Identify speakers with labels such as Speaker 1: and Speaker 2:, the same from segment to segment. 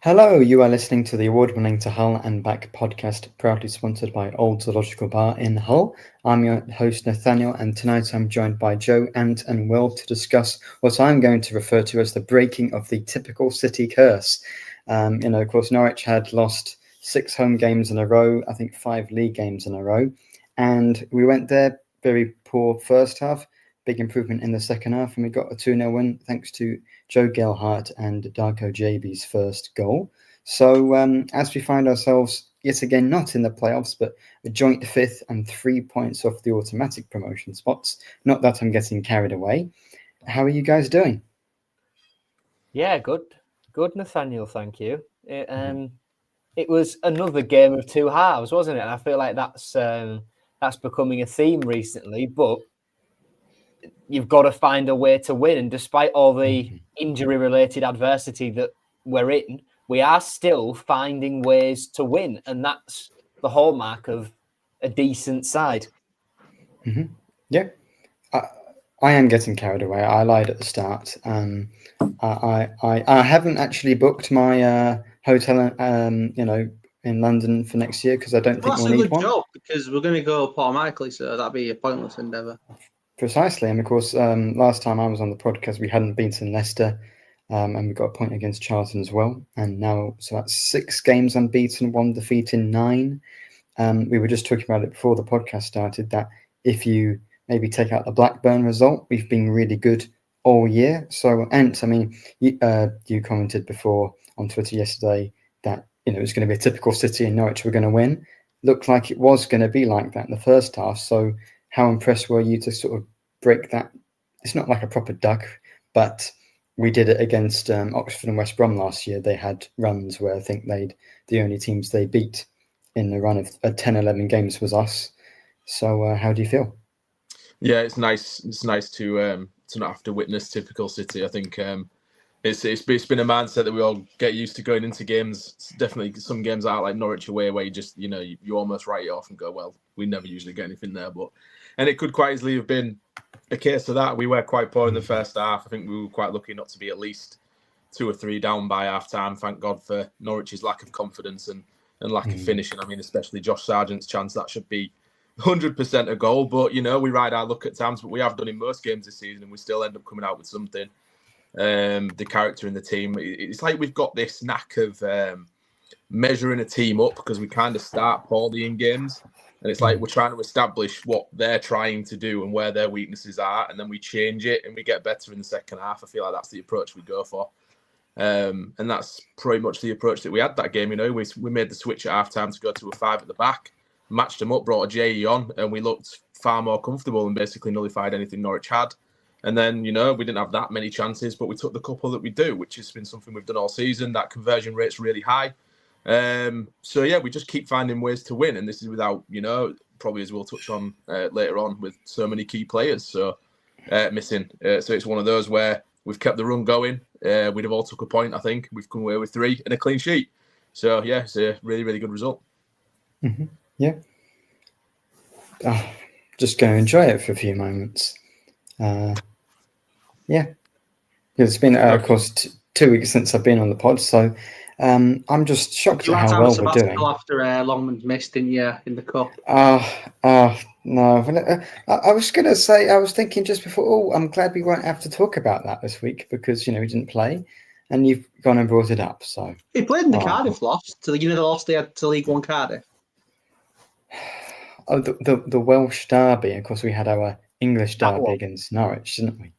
Speaker 1: Hello, you are listening to the award-winning To Hull and Back podcast, proudly sponsored by Old Zoological Bar in Hull. I'm your host, Nathaniel, and tonight I'm joined by Joe, Ant, and Will to discuss what I'm going to refer to as the breaking of the typical City curse. Of course, Norwich had lost 6 home games in a row, I think 5 league games in a row, and we went there, very poor first half, big improvement in the second half, and we got a 2-0 win thanks to Joe Gelhardt and Darko Gyabi's first goal. So as we find ourselves yet again not in the playoffs, but a joint 5th and 3 points off the automatic promotion spots, not that I'm getting carried away. How are you guys doing?
Speaker 2: Yeah, good, Nathaniel. Thank you. It was another game of two halves, wasn't it? And I feel like that's becoming a theme recently. But you've got to find a way to win, and despite all the injury-related adversity that we're in, we are still finding ways to win, and that's the hallmark of a decent side.
Speaker 1: Mm-hmm. Yeah. I am getting carried away. I lied at the start. I haven't actually booked my hotel, in London for next year because I don't think we'll need one.
Speaker 3: Job because we're going to go up automatically, so that'd be a pointless endeavour.
Speaker 1: Precisely, and of course, last time I was on the podcast, we hadn't beaten Leicester, and we got a point against Charlton as well. And now, so that's 6 games unbeaten, 1 defeat in 9. We were just talking about it before the podcast started that if you maybe take out the Blackburn result, we've been really good all year. So, Ant, I mean, you commented before on Twitter yesterday that it was going to be a typical City and Norwich were going to win. Looked like it was going to be like that in the first half. So, how impressed were you to sort of break that? It's not like a proper duck, but we did it against Oxford and West Brom last year. They had runs where I think the only teams they beat in the run of 10, 11 games was us. So how do you feel?
Speaker 4: Yeah, it's nice. It's nice to not have to witness typical City. I think it's been a mindset that we all get used to going into games. It's definitely some games out like Norwich away where you just you almost write it off and go, well, we never usually get anything there. And it could quite easily have been a case of that. We were quite poor in the first half. I think we were quite lucky not to be at least 2 or 3 down by half time. Thank God for Norwich's lack of confidence and lack of finishing. I mean, especially Josh Sargent's chance that should be 100% a goal. But we ride our luck at times, but we have done in most games this season, and we still end up coming out with something. The character in the team, it's like we've got this knack of measuring a team up because we kind of start poorly in games, and it's like we're trying to establish what they're trying to do and where their weaknesses are, and then we change it and we get better in the second half. I feel like that's the approach we go for, and that's pretty much the approach that we had that game. We made the switch at half time to go to a 5 at the back, matched them up, brought a JE on, and we looked far more comfortable and basically nullified anything Norwich had. And then, we didn't have that many chances, but we took the couple that we do, which has been something we've done all season. That conversion rate's really high. So, yeah, we just keep finding ways to win. And this is without, probably as we'll touch on later on, with so many key players missing. So it's one of those where we've kept the run going. We'd have all took a point, I think. We've come away with 3 and a clean sheet. So, yeah, it's a really, really good result.
Speaker 1: Mm-hmm. Yeah. Just going to enjoy it for a few moments. Yeah, it's been of course 2 weeks since I've been on the pod, so I'm just shocked at how well we're doing.
Speaker 3: After Longman's missed, didn't you, in the cup?
Speaker 1: No. I was going to say, I was thinking just before, I'm glad we won't have to talk about that this week because he didn't play, and you've gone and brought it up. So
Speaker 3: he played in the Cardiff loss. So the loss they had to League One Cardiff.
Speaker 1: Oh, the Welsh derby. Of course, we had our English derby against Norwich, didn't we?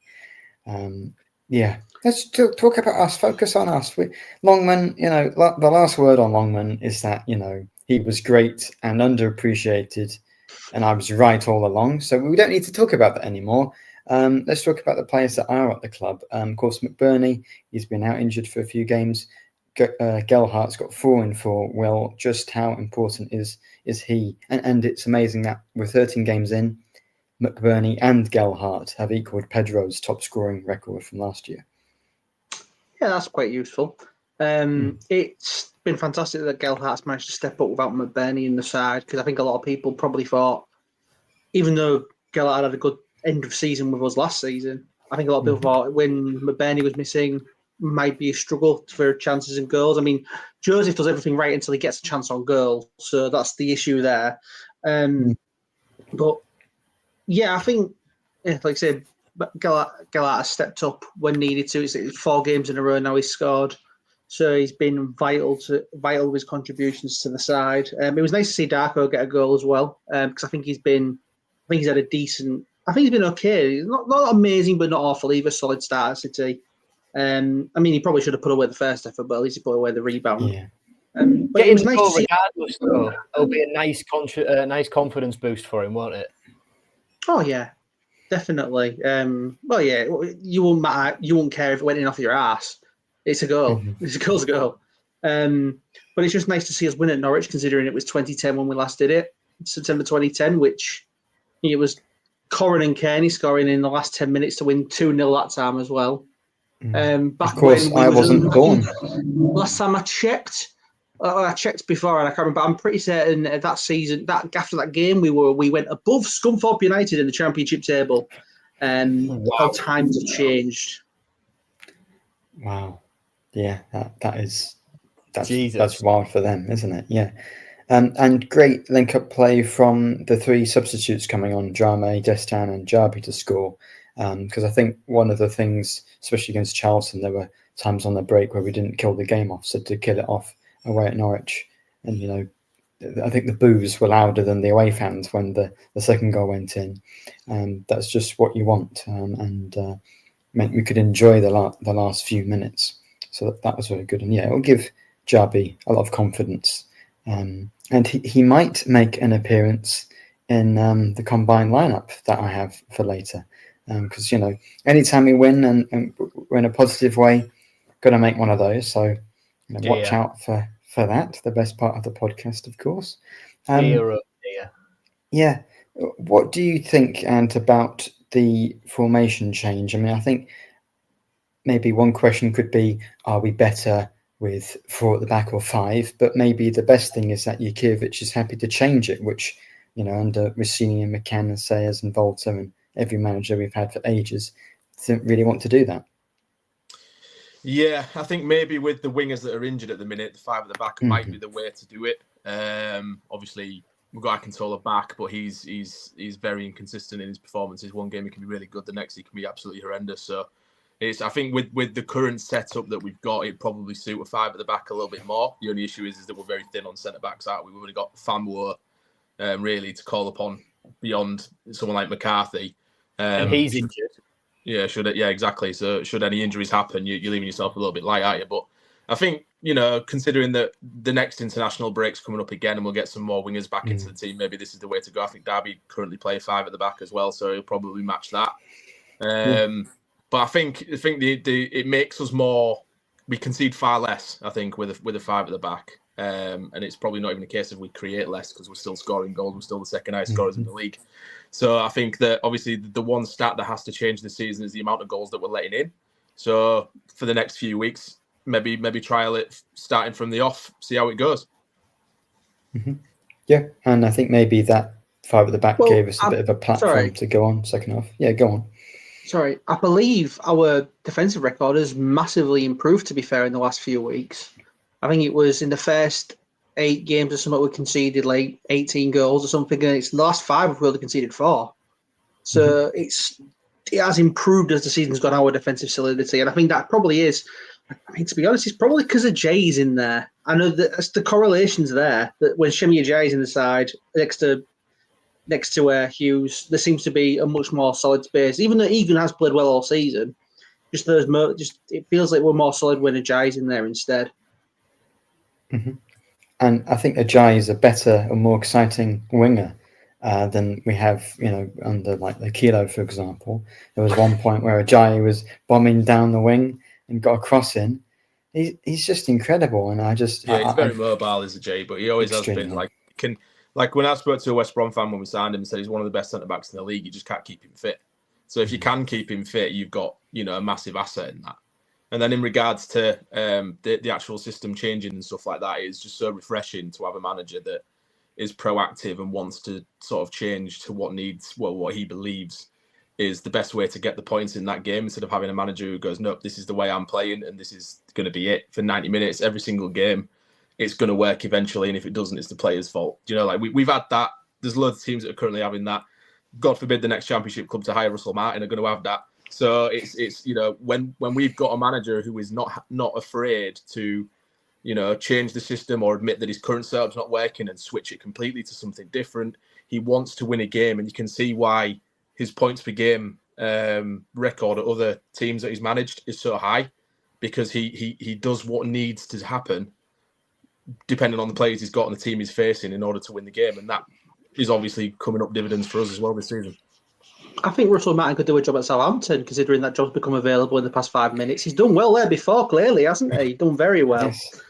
Speaker 1: Yeah. Let's talk about us. Focus on us. Longman, the last word on Longman is that, he was great and underappreciated, and I was right all along. So we don't need to talk about that anymore. Let's talk about the players that are at the club. Of course, McBurney, he's been out injured for a few games. Gelhardt's got 4 in 4. Well, just how important is he? And it's amazing that we're 13 games in, McBurney and Gelhardt have equalled Pedro's top scoring record from last year.
Speaker 3: Yeah, that's quite useful. It's been fantastic that Gelhardt's managed to step up without McBurney in the side, because I think a lot of people probably thought, even though Gelhardt had a good end of season with us last season, I think a lot of people thought when McBurney was missing, might be a struggle for chances and goals. I mean, Joseph does everything right until he gets a chance on goal, so that's the issue there. But yeah, I think, like I said, Galat has stepped up when needed to. It's 4 games in a row now he's scored, so he's been vital with his contributions to the side. It was nice to see Darko get a goal as well, because I think he's had a decent. I think he's been okay. He's not amazing, but not awful either. Solid start at City. I mean, he probably should have put away the first effort, but at least he put away the rebound.
Speaker 1: Yeah.
Speaker 3: But it was nice to see.
Speaker 2: Regardless, though, it'll be a nice confidence boost for him, won't it?
Speaker 3: Oh yeah, definitely. Well, yeah, you won't matter. You won't care if it went in off your ass. It's a goal. It's a goal's a goal. But it's just nice to see us win at Norwich, considering it was 2010 when we last did it, September 2010, which it was Corrin and Kearney scoring in the last 10 minutes to win 2-0 that time as well. Back
Speaker 1: Of course,
Speaker 3: when
Speaker 1: I wasn't born.
Speaker 3: Last time I checked before, and I can't remember. I'm pretty certain that season, after that game, we went above Scunthorpe United in the Championship table. How times have changed.
Speaker 1: Wow, yeah, that's wild for them, isn't it? Yeah, and great link-up play from the 3 substitutes coming on, Drame, Destan, and Gyabi to score. Because I think one of the things, especially against Charlton, there were times on the break where we didn't kill the game off, so to kill it off away at Norwich, and I think the boos were louder than the away fans when the second goal went in, and that's just what you want, and meant we could enjoy the last few minutes. So that was very good, and yeah, it'll give Gyabi a lot of confidence, and he might make an appearance in the combined lineup that I have for later. Because anytime we win and we're in a positive way, got to make one of those. So watch out for that. The best part of the podcast, of course. Yeah. What do you think, Ant, about the formation change? I mean, I think maybe one question could be: are we better with 4 at the back or 5? But maybe the best thing is that Jukiewicz is happy to change it, which under Rossini and McCann and Sayers and Volta and every manager we've had for ages didn't really want to do that.
Speaker 4: Yeah, I think maybe with the wingers that are injured at the minute, the 5 at the back might be the way to do it. Obviously, we've got Akintola back, but he's very inconsistent in his performances. One game he can be really good, the next he can be absolutely horrendous. So I think with the current setup that we've got, it probably suit a 5 at the back a little bit more. The only issue is that we're very thin on centre backs, aren't we? We've only got Famua really to call upon beyond someone like McCarthy.
Speaker 2: And he's injured.
Speaker 4: Yeah, exactly. So should any injuries happen, you're leaving yourself a little bit light, aren't you? But I think, considering that the next international break's coming up again and we'll get some more wingers back into the team, maybe this is the way to go. I think Derby currently play 5 at the back as well, so he'll probably match that. But I think it makes us more. We concede far less, I think, with a 5 at the back. And it's probably not even a case of we create less because we're still scoring goals. We're still the second highest scorers in the league. So I think that obviously the one stat that has to change this season is the amount of goals that we're letting in. So for the next few weeks, maybe trial it starting from the off, see how it goes.
Speaker 1: Yeah, and I think maybe that 5 at the back gave us a bit of a platform to go on second half. Yeah, go on.
Speaker 3: Sorry, I believe our defensive record has massively improved, to be fair, in the last few weeks. I think it was in the first 8 games or something we conceded like 18 goals or something, and it's the last 5 we've only conceded 4. So it has improved as the season's gone, our defensive solidity, and I think that probably is. I mean, to be honest, it's probably because of Jay's in there. I know that the correlation's there. That when Shemi Jay's in the side next to Hughes, there seems to be a much more solid space. Even though Egan has played well all season, it feels like we're more solid when Jay's in there instead.
Speaker 1: And I think Ajayi is a better and more exciting winger than we have, under like the Kilo, for example. There was one point where Ajayi was bombing down the wing and got a cross in. He's just incredible, and he's
Speaker 4: very mobile as Ajayi, but he always has been like when I spoke to a West Brom fan when we signed him and said he's one of the best centre backs in the league, you just can't keep him fit. So if you can keep him fit, you've got a massive asset in that. And then in regards to the actual system changing and stuff like that, it's just so refreshing to have a manager that is proactive and wants to sort of change to what he believes is the best way to get the points in that game, instead of having a manager who goes, nope, this is the way I'm playing and this is going to be it for 90 minutes every single game. It's going to work eventually, and if it doesn't, it's the player's fault. You know, like we've had that. There's loads of teams that are currently having that. God forbid the next championship club to hire Russell Martin are going to have that. So it's you know, when we've got a manager who is not afraid to, you know, change the system or admit that his current setup's not working and switch it completely to something different. He wants to win a game, and you can see why his points per game record at other teams that he's managed is so high, because he does what needs to happen depending on the players he's got and the team he's facing in order to win the game. And that is obviously coming up dividends for us as well this season.
Speaker 3: I think Russell Martin could do a job at Southampton, considering that job's become available in the past 5 minutes. He's done well there before, clearly, hasn't he? He's done very well.
Speaker 1: Yes.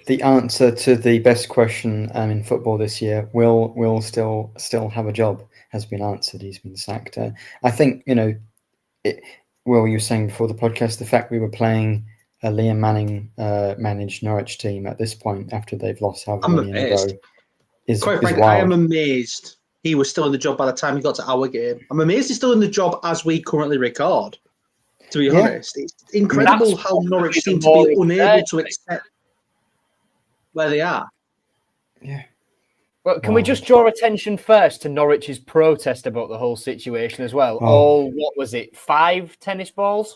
Speaker 1: The answer to the best question in football this year, will still have a job, has been answered. He's been sacked. I think, you know, Will, you were saying before the podcast, the fact we were playing a Liam Manning managed Norwich team at this point after they've lost however many in a row is
Speaker 3: quite frankly,
Speaker 1: wild.
Speaker 3: I am amazed he was still in the job by the time he got to our game. I'm amazed he's still in the job as we currently record, to be honest. It's incredible how Norwich seem to be unable to accept where they are.
Speaker 1: Yeah.
Speaker 2: Well, can we just draw attention first to Norwich's protest about the whole situation as well? What was it, 5 tennis balls?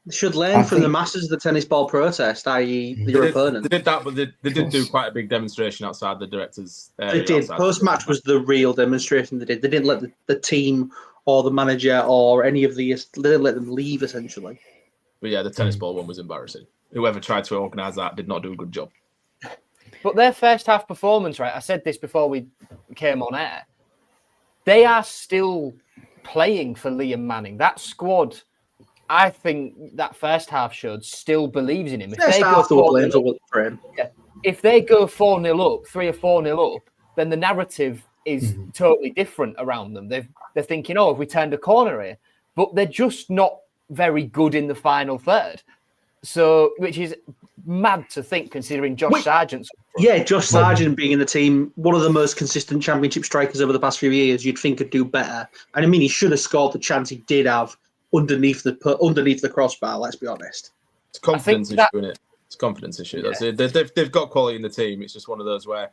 Speaker 3: They should learn from the masters of the tennis ball protest, i.e. your opponent.
Speaker 4: They did that, but they did do quite a big demonstration outside the directors.
Speaker 3: They did. Post-match was the real demonstration they did. They didn't let the team or the manager or any of the... They didn't let them leave, essentially.
Speaker 4: But yeah, the tennis ball one was embarrassing. Whoever tried to organise that did not do a good job.
Speaker 2: But their first half performance, right, I said this before we came on air, they are still playing for Liam Manning. That squad, I think that first half showed, still believes in him. If they go 4-0 up, 3 or 4-0 up, then the narrative is totally different around them. They're thinking, if we turned a corner here. But they're just not very good in the final third. So, which is mad to think, considering Josh Sargent's.
Speaker 3: Yeah, Josh Sargent being in the team, one of the most consistent championship strikers over the past few years, you'd think could do better. And I mean, he should have scored the chance he did have underneath the crossbar, let's be honest.
Speaker 4: It's a confidence issue, isn't it? It's a confidence issue. Yeah. They've got quality in the team. It's just one of those where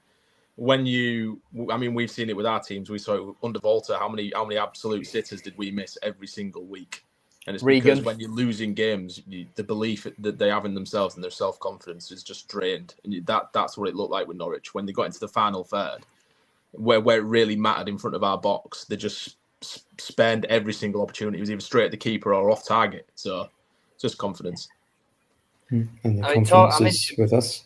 Speaker 4: we've seen it with our teams. We saw it under Volta. How many absolute sitters did we miss every single week? And it's because when you're losing games, the belief that they have in themselves and their self-confidence is just drained. And that's what it looked like with Norwich. When they got into the final third, where it really mattered in front of our box, they just spend every single opportunity. It was either straight at the keeper or off target. So it's just confidence.
Speaker 1: And the confidence is with us.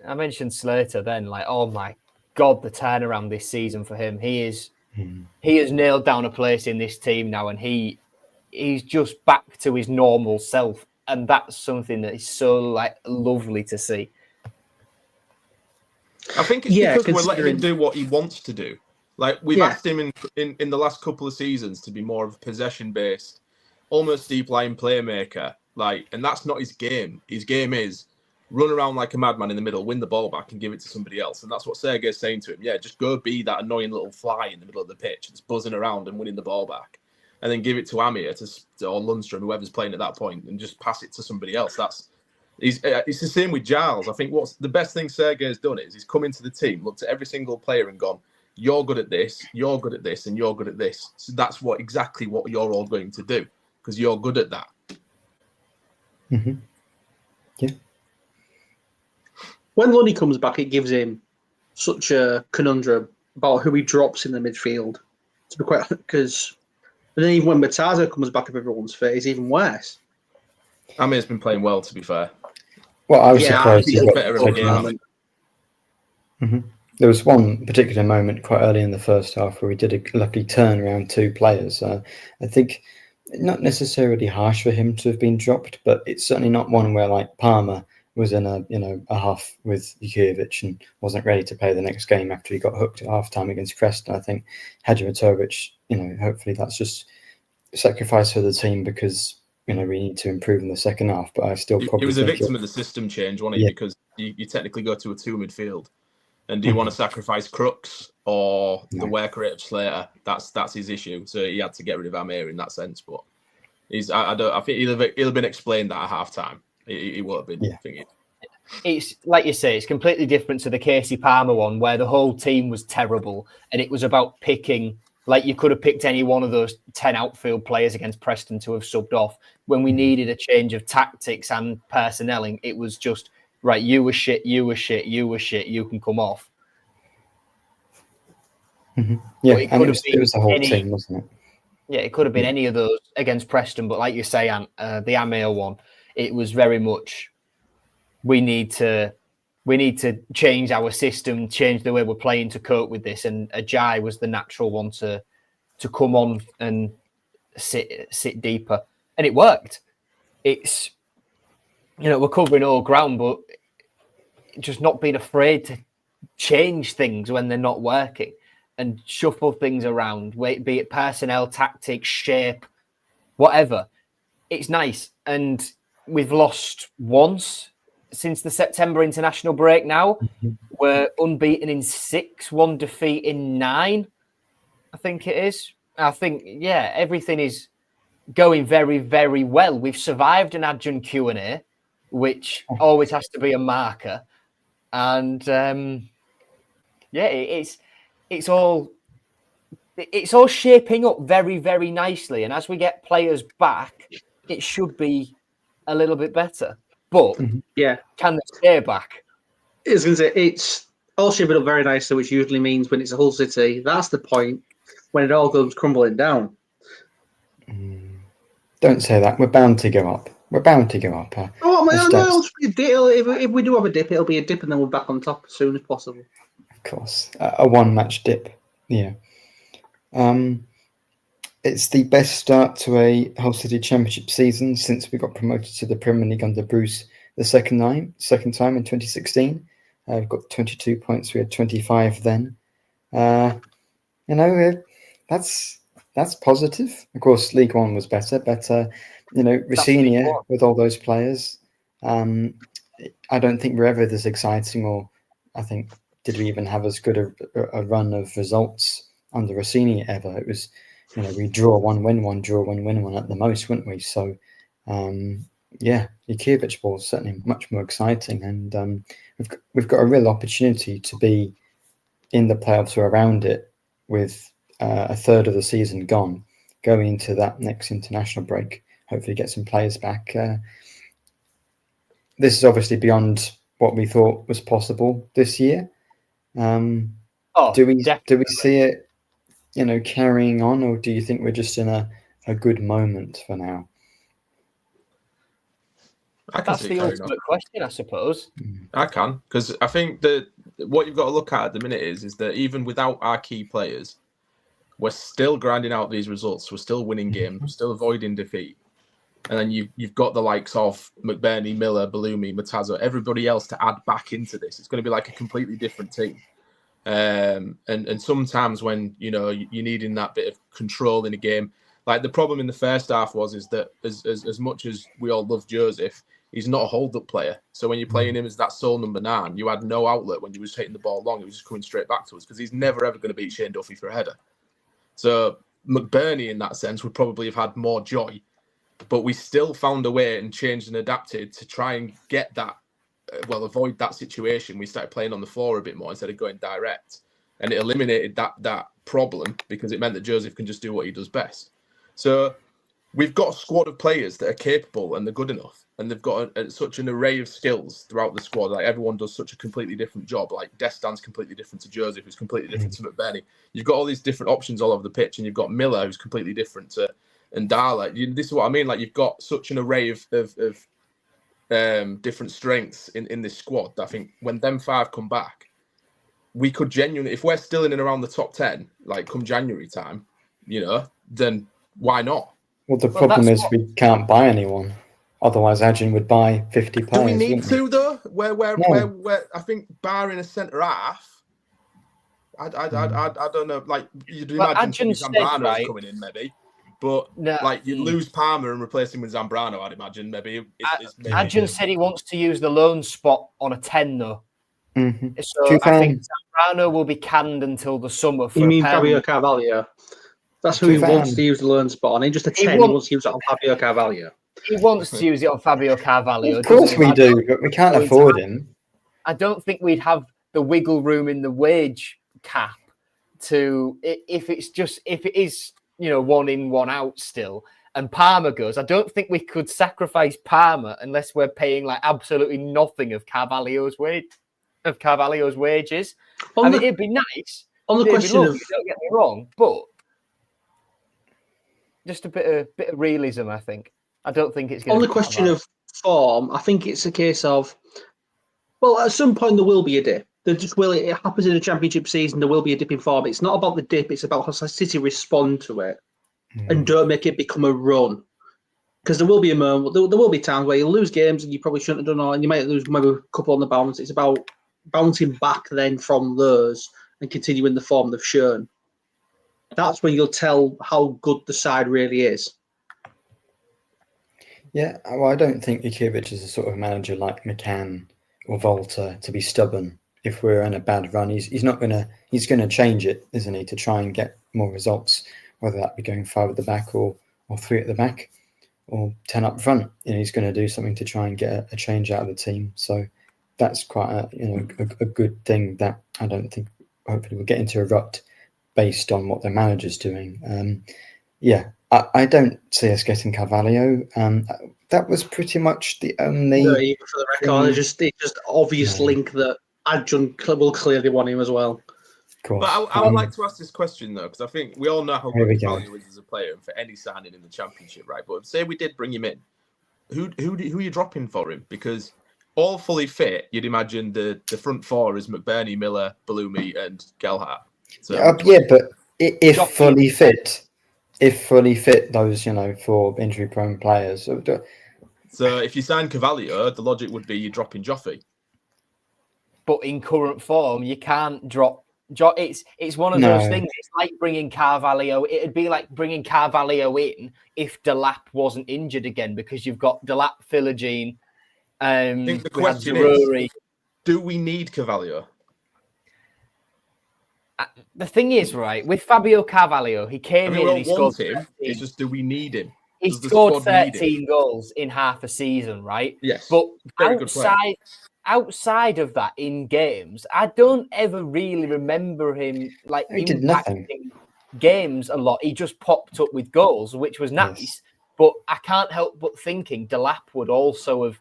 Speaker 2: I mentioned Slater then, like, oh my God, the turnaround this season for him. He has nailed down a place in this team now, and he's just back to his normal self, and that's something that is so lovely to see.
Speaker 4: I think it's because we're letting him do what he wants to do. Like we've asked him in the last couple of seasons to be more of a possession-based, almost deep-lying playmaker. And that's not his game. His game is run around like a madman in the middle, win the ball back, and give it to somebody else. And that's what Sergei's saying to him. Yeah, just go be that annoying little fly in the middle of the pitch, that's buzzing around and winning the ball back. And then give it to Amir or Lundstrom, whoever's playing at that point, and just pass it to somebody else. It's the same with Giles. I think what's the best thing Sergei has done is he's come into the team, looked at every single player and gone, you're good at this, you're good at this, and you're good at this. So that's exactly what you're all going to do, because you're good at that.
Speaker 1: Mm-hmm. Yeah.
Speaker 3: When Lunny comes back, it gives him such a conundrum about who he drops in the midfield. To be quite, because then even when Mataza comes back, if everyone's fit, it's even worse.
Speaker 4: Amir's been playing well, to be fair.
Speaker 1: Well, I was surprised.
Speaker 4: He's better in the game.
Speaker 1: Mm-hmm. There was one particular moment quite early in the first half where we did a lucky turn around 2 players. I think not necessarily harsh for him to have been dropped, but it's certainly not one where Palmer was in a half with Jukiewicz and wasn't ready to play the next game after he got hooked at half-time against Preston. I think Hadjimatovic, hopefully that's just sacrifice for the team because, we need to improve in the second half, but I still probably...
Speaker 4: He was a victim of the system change, wasn't he? Yeah. Because you technically go to a 2 midfield. And do you want to sacrifice Crooks or the work rate of Slater? That's his issue. So he had to get rid of Amir in that sense. But I think he'll have been explained that at half time. He would have been thinking.
Speaker 2: It's like you say, it's completely different to the Casey Palmer one where the whole team was terrible and it was about picking. Like you could have picked any one of those 10 outfield players against Preston to have subbed off when we needed a change of tactics and personnel. It was just, right, you were shit, you were shit, you were shit, you can come off.
Speaker 1: Mm-hmm. Yeah, and it was the whole team, wasn't it?
Speaker 2: Yeah, it could have been any of those against Preston, but like you say, the Amir one, it was very much we need to change our system, change the way we're playing to cope with this. And Ajay was the natural one to come on and sit deeper, and it worked. It's we're covering all ground, but just not being afraid to change things when they're not working and shuffle things around, be it personnel, tactics, shape, whatever. It's nice, and we've lost once since the September international break now. We're unbeaten in 6, 1 defeat in 9, I think it is. I think, everything is going very, very well. We've survived an Adjun Q&A, which always has to be a marker. And, it's all shaping up very, very nicely. And as we get players back, it should be a little bit better. But can they stay back?
Speaker 3: I was going to say, it's all shaping up very nicely, which usually means when it's a Hull City, that's the point when it all goes crumbling down.
Speaker 1: Don't say that. We're bound to go up.
Speaker 3: If we do have a dip, it'll be a dip, and then we're back on top as soon as possible.
Speaker 1: Of course, a one-match dip. Yeah. It's the best start to a Hull City Championship season since we got promoted to the Premier League under Bruce the second time in 2016. We've got 22 points. We had 25 then. That's positive. Of course, League One was better. Rossinia with all those players. I don't think we're ever this exciting, or I think did we even have as good a run of results under Rossinia ever? It was, we draw one, win one, draw one, win one at the most, wouldn't we? So, Jukiewicz ball is certainly much more exciting, and we've got a real opportunity to be in the playoffs or around it with a third of the season gone, going into that next international break. Hopefully, get some players back. This is obviously beyond what we thought was possible this year. Do we see it, carrying on, or do you think we're just in a good moment for now?
Speaker 2: That's the ultimate question, I suppose.
Speaker 4: I can, because I think that what you've got to look at the minute is that even without our key players, we're still grinding out these results. We're still winning games. We're still avoiding defeat. And then you've got the likes of McBurney, Miller, Balumi, Matazzo, everybody else to add back into this. It's going to be like a completely different team. And sometimes when you're needing that bit of control in a game, like the problem in the first half is that as much as we all love Joseph, he's not a hold-up player. So when you're playing him as that sole number 9, you had no outlet when you was hitting the ball long. It was just coming straight back to us because he's never ever going to beat Shane Duffy for a header. So McBurney in that sense would probably have had more joy, but we still found a way and changed and adapted to try and get that, avoid that situation. We started playing on the floor a bit more instead of going direct, and it eliminated that problem because it meant that Joseph can just do what he does best. So we've got a squad of players that are capable and they're good enough, and they've got such an array of skills throughout the squad. Like everyone does such a completely different job. Like Destan's completely different to Joseph, who's completely different to McBurney. You've got all these different options all over the pitch, and you've got Miller, who's completely different to Ndala. This is what I mean. Like you've got such an array of different strengths in this squad that I think when them 5 come back, we could genuinely, if we're still in and around the top 10, like come January time, then why not?
Speaker 1: Well, the problem is we can't buy anyone. Otherwise, Adjun would buy 50 players.
Speaker 4: Do we need to, though? Where I think barring a centre half, I don't know. Like, you'd imagine Zambrano's coming in, maybe. But, you lose Palmer and replace him with Zambrano, I'd imagine, maybe.
Speaker 2: Adjun said he wants to use the loan spot on a 10, though.
Speaker 1: Mm-hmm.
Speaker 2: So I think Zambrano will be canned until the summer. For
Speaker 3: You mean
Speaker 2: Fabio
Speaker 3: Fabio Carvalho? That's who he wants to use the loan spot on. Ain't just a 10, he wants to use it on Fabio Carvalho.
Speaker 2: He wants to use it on Fabio Carvalho.
Speaker 1: Of course we do, but we can't afford him.
Speaker 2: I don't think we'd have the wiggle room in the wage cap to if it is 1 in 1 out still, and Palmer goes. I don't think we could sacrifice Palmer unless we're paying like absolutely nothing of Carvalho's wages. It'd be nice.
Speaker 3: On the question
Speaker 2: lovely, don't get me wrong, but just a bit of realism. I think. I don't think it's going to.
Speaker 3: On the question of form, I think it's a case of, well, at some point there will be a dip. There just will. It happens in a championship season. There will be a dip in form. It's not about the dip. It's about how City respond to it, and don't make it become a run. Because there will be a moment. There will be times where you lose games and you probably shouldn't have done all, and you might lose maybe a couple on the bounce. It's about bouncing back then from those and continuing the form they've shown. That's when you'll tell how good the side really is.
Speaker 1: Yeah, well, I don't think Ikiewicz is a sort of manager like McCann or Volta to be stubborn. If we're in a bad run, he's not gonna. He's gonna change it, isn't he, to try and get more results, whether that be going 5 at the back or 3 at the back or 10 up front. He's going to do something to try and get a change out of the team. So that's quite a good thing that I don't think. Hopefully, we'll get into a rut based on what the manager's doing. I don't see us getting Carvalho. That was pretty much the only.
Speaker 3: No, even for the record, it's just obvious link that Adjun will clearly want him as well.
Speaker 1: Course.
Speaker 4: But I would like to ask this question though, because I think we all know how good Carvalho is as a player and for any signing in the Championship, right? But say we did bring him in, who are you dropping for him? Because all fully fit, you'd imagine the front 4 is McBurney, Miller, Bellumi, and Gelhardt. So,
Speaker 1: but if fully fit, those 4 injury-prone players.
Speaker 3: So
Speaker 4: if you sign Carvalho, the logic would be you're dropping Joffy.
Speaker 2: But in current form, you can't drop. It's one of those things. It's like bringing Carvalho. It'd be like bringing Carvalho in if Delap wasn't injured again, because you've got Delap, Philogene.
Speaker 4: I think the question is, do we need Carvalho?
Speaker 2: The thing is, right, with Fabio Carvalho, he came in and he scored
Speaker 4: him. It's just, do we need him?
Speaker 2: He scored 13 goals in half a season, right?
Speaker 4: Yes.
Speaker 2: But outside of that, in games, I don't ever really remember him impacting games a lot. He just popped up with goals, which was nice. Yes. But I can't help but thinking Delap would also have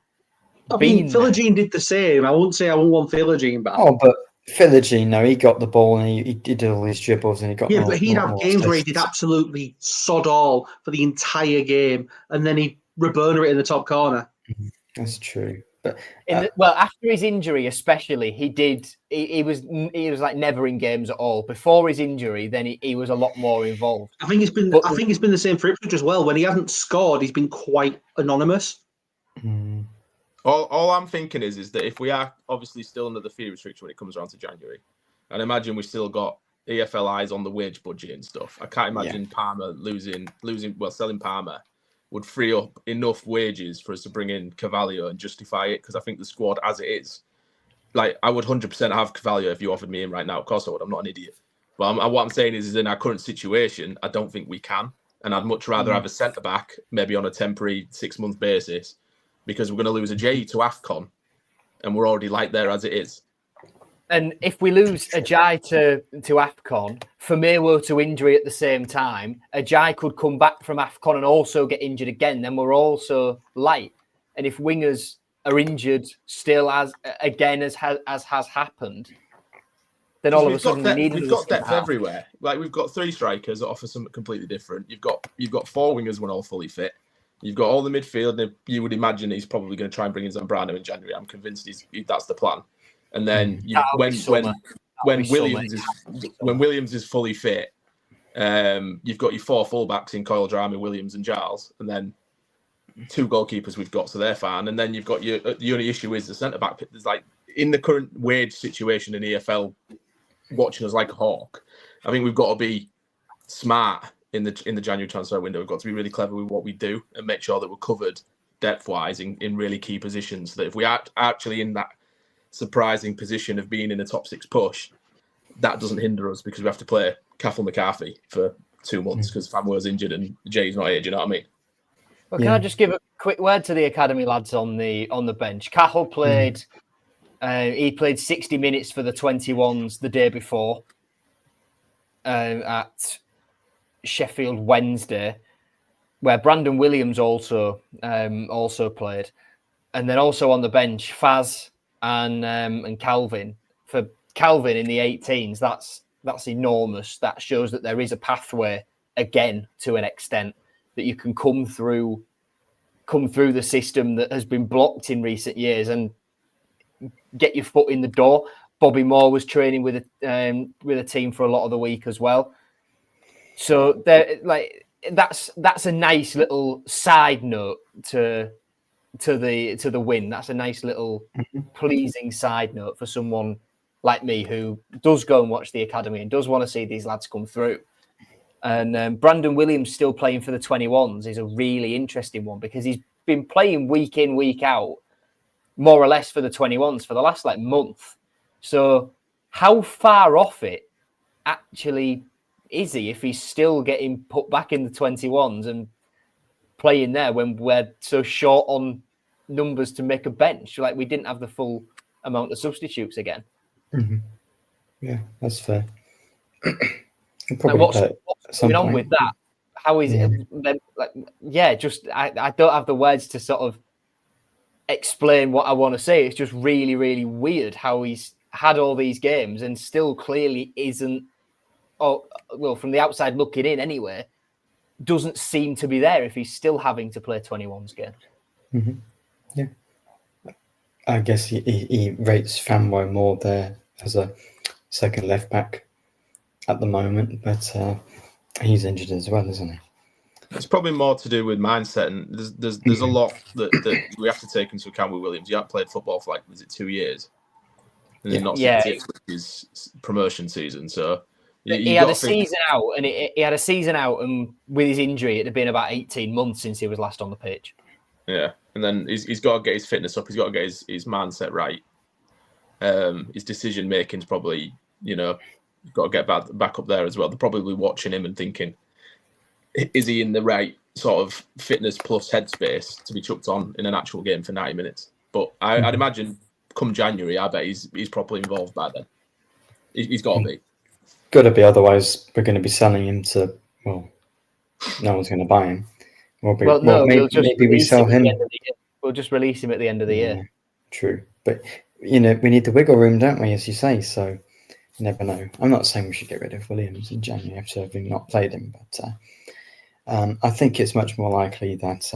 Speaker 2: been.
Speaker 3: Philogene did the same. I wouldn't say I wouldn't want Philogene back.
Speaker 1: Oh, but Philogene, he got the ball and he did all his dribbles and he got.
Speaker 3: Yeah, but he'd have games where he did absolutely sod all for the entire game, and then he'd reburner it in the top corner.
Speaker 1: That's true. But
Speaker 2: after his injury, especially, he was like never in games at all. Before his injury, then he was a lot more involved.
Speaker 3: I think it's been the same for Ipswich as well. When he hasn't scored, he's been quite anonymous.
Speaker 1: Mm.
Speaker 4: All I'm thinking is that if we are obviously still under the fee restriction when it comes around to January, and imagine we still got EFL eyes on the wage budget and stuff, I can't imagine Palmer selling Palmer would free up enough wages for us to bring in Carvalho and justify it, because I think the squad as it is, like, I would 100% have Carvalho if you offered me him right now. Of course I would. I'm not an idiot. But what I'm saying is in our current situation, I don't think we can. And I'd much rather have a centre-back, maybe on a temporary 6-month basis, because we're going to lose a J to AFCON, and we're already light there as it is.
Speaker 2: And if we lose Ajay to AFCON, Firmino to injury at the same time, Ajay could come back from AFCON and also get injured again. Then we're also light. And if wingers are injured still as has happened, then all of a sudden
Speaker 4: we've got depth everywhere. Like, we've got 3 strikers that offer something completely different. You've got 4 wingers when all fully fit. You've got all the midfield. And you would imagine he's probably going to try and bring in Zambrano in January. I'm convinced that's the plan. And then when Williams is fully fit, you've got your 4 fullbacks in Coyle, Drama, Williams, and Giles, and then 2 goalkeepers we've got, so they're fine. And then you've got the only issue is the centre back. There's like, in the current wage situation in EFL, watching us like a hawk, I think we've got to be smart in the January transfer window. We've got to be really clever with what we do and make sure that we're covered depth wise in really key positions. That if we are actually in that surprising position of being in a top 6 push, that doesn't hinder us because we have to play Cathal McCarthy for 2 months because Famwer's injured and Jay's not here. Do you know what I mean?
Speaker 2: Well, can I just give a quick word to the academy lads on the bench? Cathal played. He played 60 minutes for the 21s the day before at Sheffield Wednesday, where Brandon Williams also played, and then also on the bench Faz and Calvin. For Calvin in the 18s, that's enormous. That shows that there is a pathway again to an extent that you can come through the system that has been blocked in recent years and get your foot in the door. Bobby Moore was training with a team for a lot of the week as well. So that's a nice little side note to the win. That's a nice little pleasing side note for someone like me who does go and watch the academy and does want to see these lads come through. And Brandon Williams still playing for the 21s is a really interesting one because he's been playing week in, week out, more or less for the 21s for the last month. So how far off it actually is he if he's still getting put back in the 21s and playing there when we're so short on numbers to make a bench? We didn't have the full amount of substitutes again.
Speaker 1: Mm-hmm. Yeah, that's fair.
Speaker 2: What's going on with that? How is it? I don't have the words to sort of explain what I want to say. It's just really, really weird how he's had all these games and still clearly isn't, from the outside looking in anyway, doesn't seem to be there if he's still having to play 21s games.
Speaker 1: Mm-hmm. Yeah. I guess he rates Famwo more there as a second left back at the moment, but he's injured as well, isn't he?
Speaker 4: It's probably more to do with mindset, and there's a lot that we have to take into account with Williams. He hadn't played football for 2 years, and then not his promotion season. So
Speaker 2: he had a season out, and he had a season out, and with his injury, it had been about 18 months since he was last on the pitch.
Speaker 4: Yeah, and then he's got to get his fitness up. He's got to get his mindset right. His decision making's probably, got to get back up there as well. They're probably watching him and thinking, is he in the right sort of fitness plus headspace to be chucked on in an actual game for 90 minutes? But I'd imagine come January, I bet he's properly involved by then. He's got to be.
Speaker 1: Got to be, otherwise we're going to be selling him to, no one's going to buy him. Maybe we sell him.
Speaker 2: We'll just release him at the end of the year.
Speaker 1: True. But, we need the wiggle room, don't we, as you say, so you never know. I'm not saying we should get rid of Williams in January after having not played him, but I think it's much more likely that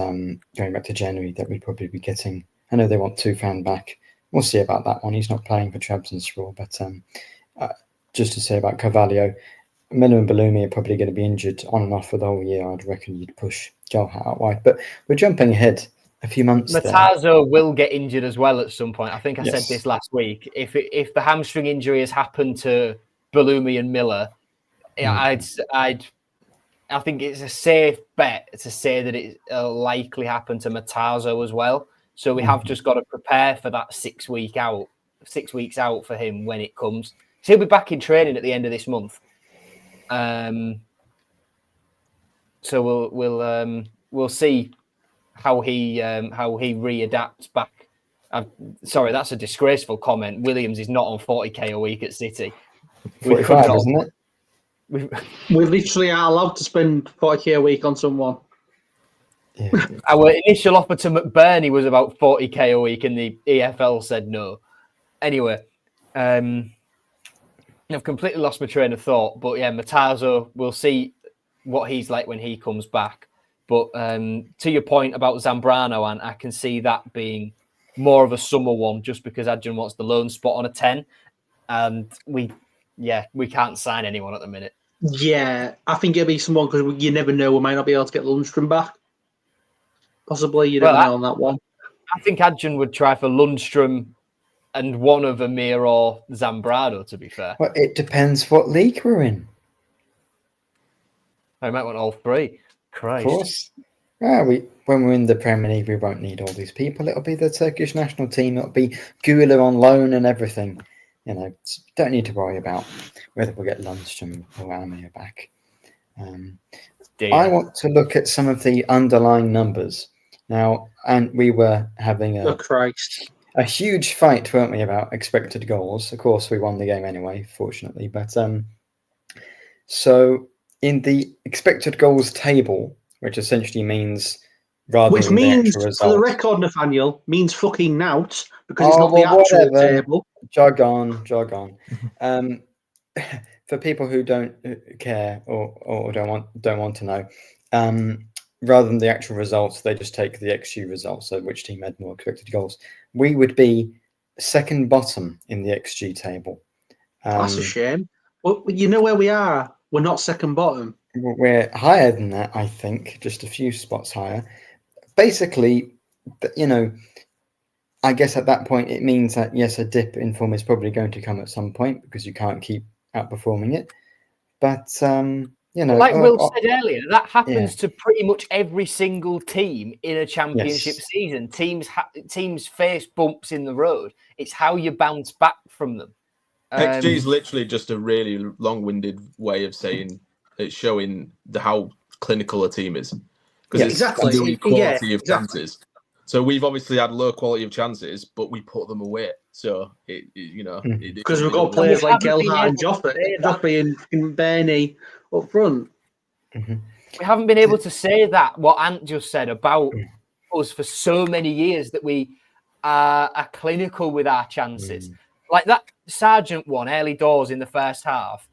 Speaker 1: going back to January that we'd probably be getting, I know they want Tufan back. We'll see about that one. He's not playing for Trabzonspor, but just to say about Carvalho, Miller and Bellumi are probably going to be injured on and off for the whole year. I'd reckon you'd push Gelhat out wide. But we're jumping ahead a few months
Speaker 2: Matazo will get injured as well at some point. I think I said this last week. If the hamstring injury has happened to Bellumi and Miller, I think it's a safe bet to say that it'll likely happen to Matazo as well. So we have just got to prepare for that 6 weeks out for him when it comes. So he'll be back in training at the end of this month. So we'll see how he readapts back. Sorry, that's a disgraceful comment. Williams is not on 40k a week at City.
Speaker 1: 45, isn't it?
Speaker 3: We literally are allowed to spend 40k a week on someone.
Speaker 1: Yeah.
Speaker 2: Our initial offer to McBurney was about 40k a week, and the EFL said no. Anyway, I've completely lost my train of thought. But yeah, Matazo, we'll see what he's like when he comes back. But to your point about Zambrano, and I can see that being more of a summer one, just because Adjan wants the loan spot on a 10, and we can't sign anyone at the minute.
Speaker 3: Yeah, I think it'll be someone because you never know. We might not be able to get Lundstrom back. Possibly, you never know on that one.
Speaker 2: I think Adjan would try for Lundstrom and one of Amir or Zambrano, to be fair.
Speaker 1: Well, it depends what league we're in.
Speaker 2: I might want all three. Christ.
Speaker 1: Of course. When we're in the Premier League, we won't need all these people. It'll be the Turkish national team. It'll be Gula on loan and everything. Don't need to worry about whether we'll get Lundstrom or Amir back. I want to look at some of the underlying numbers now, and we were having a huge fight, weren't we, about expected goals? Of course, we won the game anyway, fortunately. But so in the expected goals table, which essentially means
Speaker 3: Which means, for the record, Nathaniel, means fucking nout, because it's not the actual table.
Speaker 1: Jog on. For people who don't care or don't want to know, rather than the actual results, they just take the XG results, so which team had more expected goals. We would be second bottom in the XG table.
Speaker 3: That's a shame. Well, you know where we are. We're not second bottom.
Speaker 1: We're higher than that, I think, just a few spots higher. Basically, I guess at that point it means that, yes, a dip in form is probably going to come at some point because you can't keep outperforming it. But,
Speaker 2: like Will said earlier, that happens to pretty much every single team in a championship season. Teams face bumps in the road. It's how you bounce back from them.
Speaker 4: XG is literally just a really long-winded way of saying it's showing how clinical a team is. Because
Speaker 3: exactly.
Speaker 4: It's doing quality of chances. So we've obviously had low quality of chances, but we put them away. So
Speaker 3: because we've got players like Gelhardt and Joffy and Bernie up front.
Speaker 2: Mm-hmm. We haven't been able to say that what Ant just said about us for so many years, that we are clinical with our chances. Like that Sargent one early doors in the first half.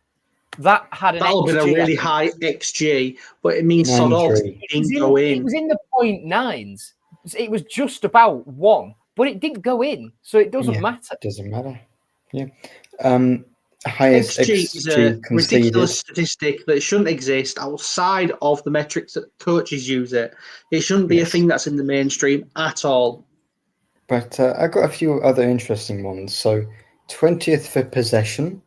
Speaker 2: That had
Speaker 3: that'll be a really high XG, but it means sod off. It didn't go in.
Speaker 2: It was in the 0.9s. It was just about 1, but it didn't go in, so it doesn't matter.
Speaker 1: It doesn't matter. Yeah. Highest
Speaker 3: XG is a ridiculous statistic that shouldn't exist outside of the metrics that coaches use it. It shouldn't be a thing that's in the mainstream at all.
Speaker 1: But I've got a few other interesting ones. So 20th for possession,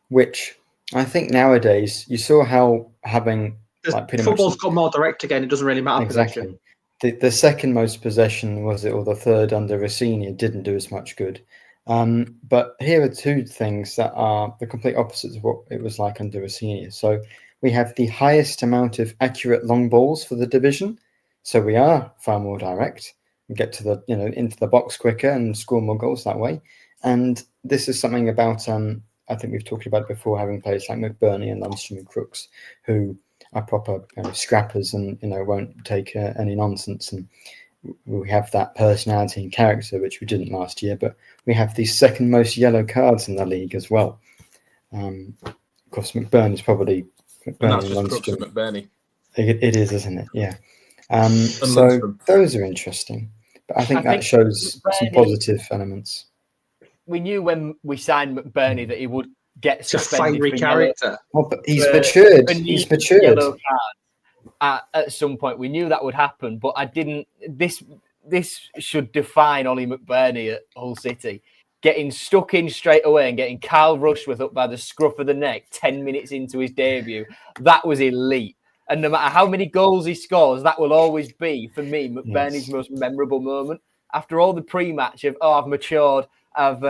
Speaker 1: which I think nowadays you saw how having
Speaker 3: football's got more direct again. It doesn't really matter.
Speaker 1: Exactly. The second most possession or the third under Rossini didn't do as much good. But here are two things that are the complete opposites of what it was like under Rossini. So we have the highest amount of accurate long balls for the division. So we are far more direct. We get to the into the box quicker and score more goals that way. And this is something about I think we've talked about before, having players like McBurney and Lundstrom and Crooks who are proper scrappers and won't take any nonsense, and we have that personality and character which we didn't last year. But we have the second most yellow cards in the league as well. Of course, McBurney is probably
Speaker 4: McBurney and Crooks and McBurney.
Speaker 1: It is, isn't it? Yeah. So those are interesting, but I think that shows some positive elements.
Speaker 2: We knew when we signed McBurney that he would get suspended.
Speaker 3: It's a fiery character.
Speaker 1: But he's matured. He's matured.
Speaker 2: Yellow card at some point. We knew that would happen, but I didn't. This should define Ollie McBurney at Hull City. Getting stuck in straight away and getting Kyle Rushworth up by the scruff of the neck 10 minutes into his debut. That was elite. And no matter how many goals he scores, that will always be, for me, McBurney's most memorable moment. After all the pre-match of, I've matured, I've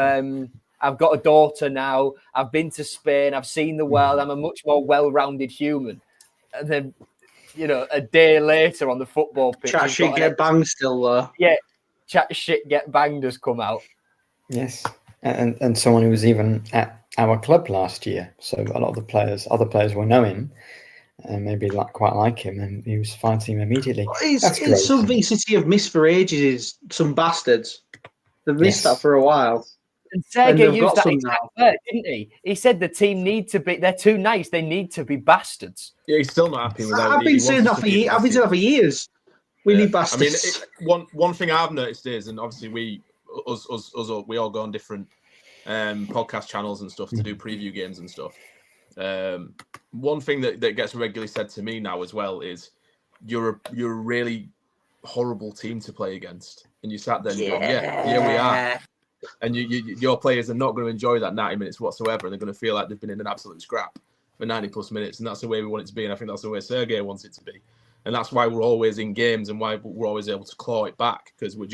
Speaker 2: got a daughter now, I've been to Spain, I've seen the world, I'm a much more well-rounded human. And then, a day later on the football pitch...
Speaker 3: Chat shit get banged still, though.
Speaker 2: Yeah, chat shit get banged has come out.
Speaker 1: Yes, and someone who was even at our club last year. So a lot of other players will know him and maybe quite like him, and he was fighting him immediately.
Speaker 3: It's something City have missed for ages, is some bastards. They've missed that for a while.
Speaker 2: And Sergei used that exact word, didn't he? He said the team need to be, they're too nice, they need to be bastards.
Speaker 4: Yeah, he's still not happy with that.
Speaker 3: I've been saying that for years. We need bastards.
Speaker 4: I mean, one thing I've noticed is, and obviously we all go on different podcast channels and stuff to do preview games and stuff. One thing that gets regularly said to me now as well is you're a really horrible team to play against, and you sat there and you go, yeah, we are, and your players are not going to enjoy that 90 minutes whatsoever, and they're going to feel like they've been in an absolute scrap for 90 plus minutes, and that's the way we want it to be, and I think that's the way Sergei wants it to be. And that's why we're always in games and why we're always able to claw it back, because we're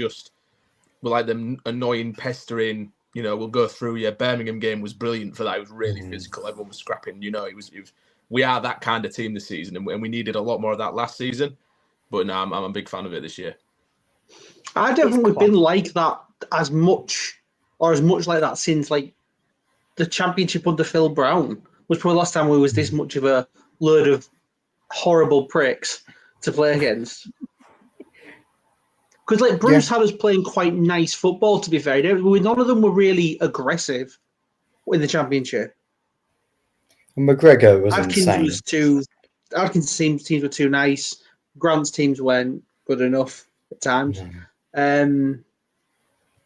Speaker 4: like them annoying, pestering, we'll go through you. Birmingham game was brilliant for that. It was really physical. Everyone was scrapping. We are that kind of team this season, and we needed a lot more of that last season. But no, I'm a big fan of it this year.
Speaker 3: I don't think we've been like that as much like that since like the Championship under Phil Brown was probably the last time we was this much of a load of horrible pricks to play against. Because like Bruce had us playing quite nice football, to be fair. None of them were really aggressive in the Championship.
Speaker 1: And McGregor was
Speaker 3: Adkins
Speaker 1: insane.
Speaker 3: Adkins' teams were too nice. Grant's teams weren't good enough at times.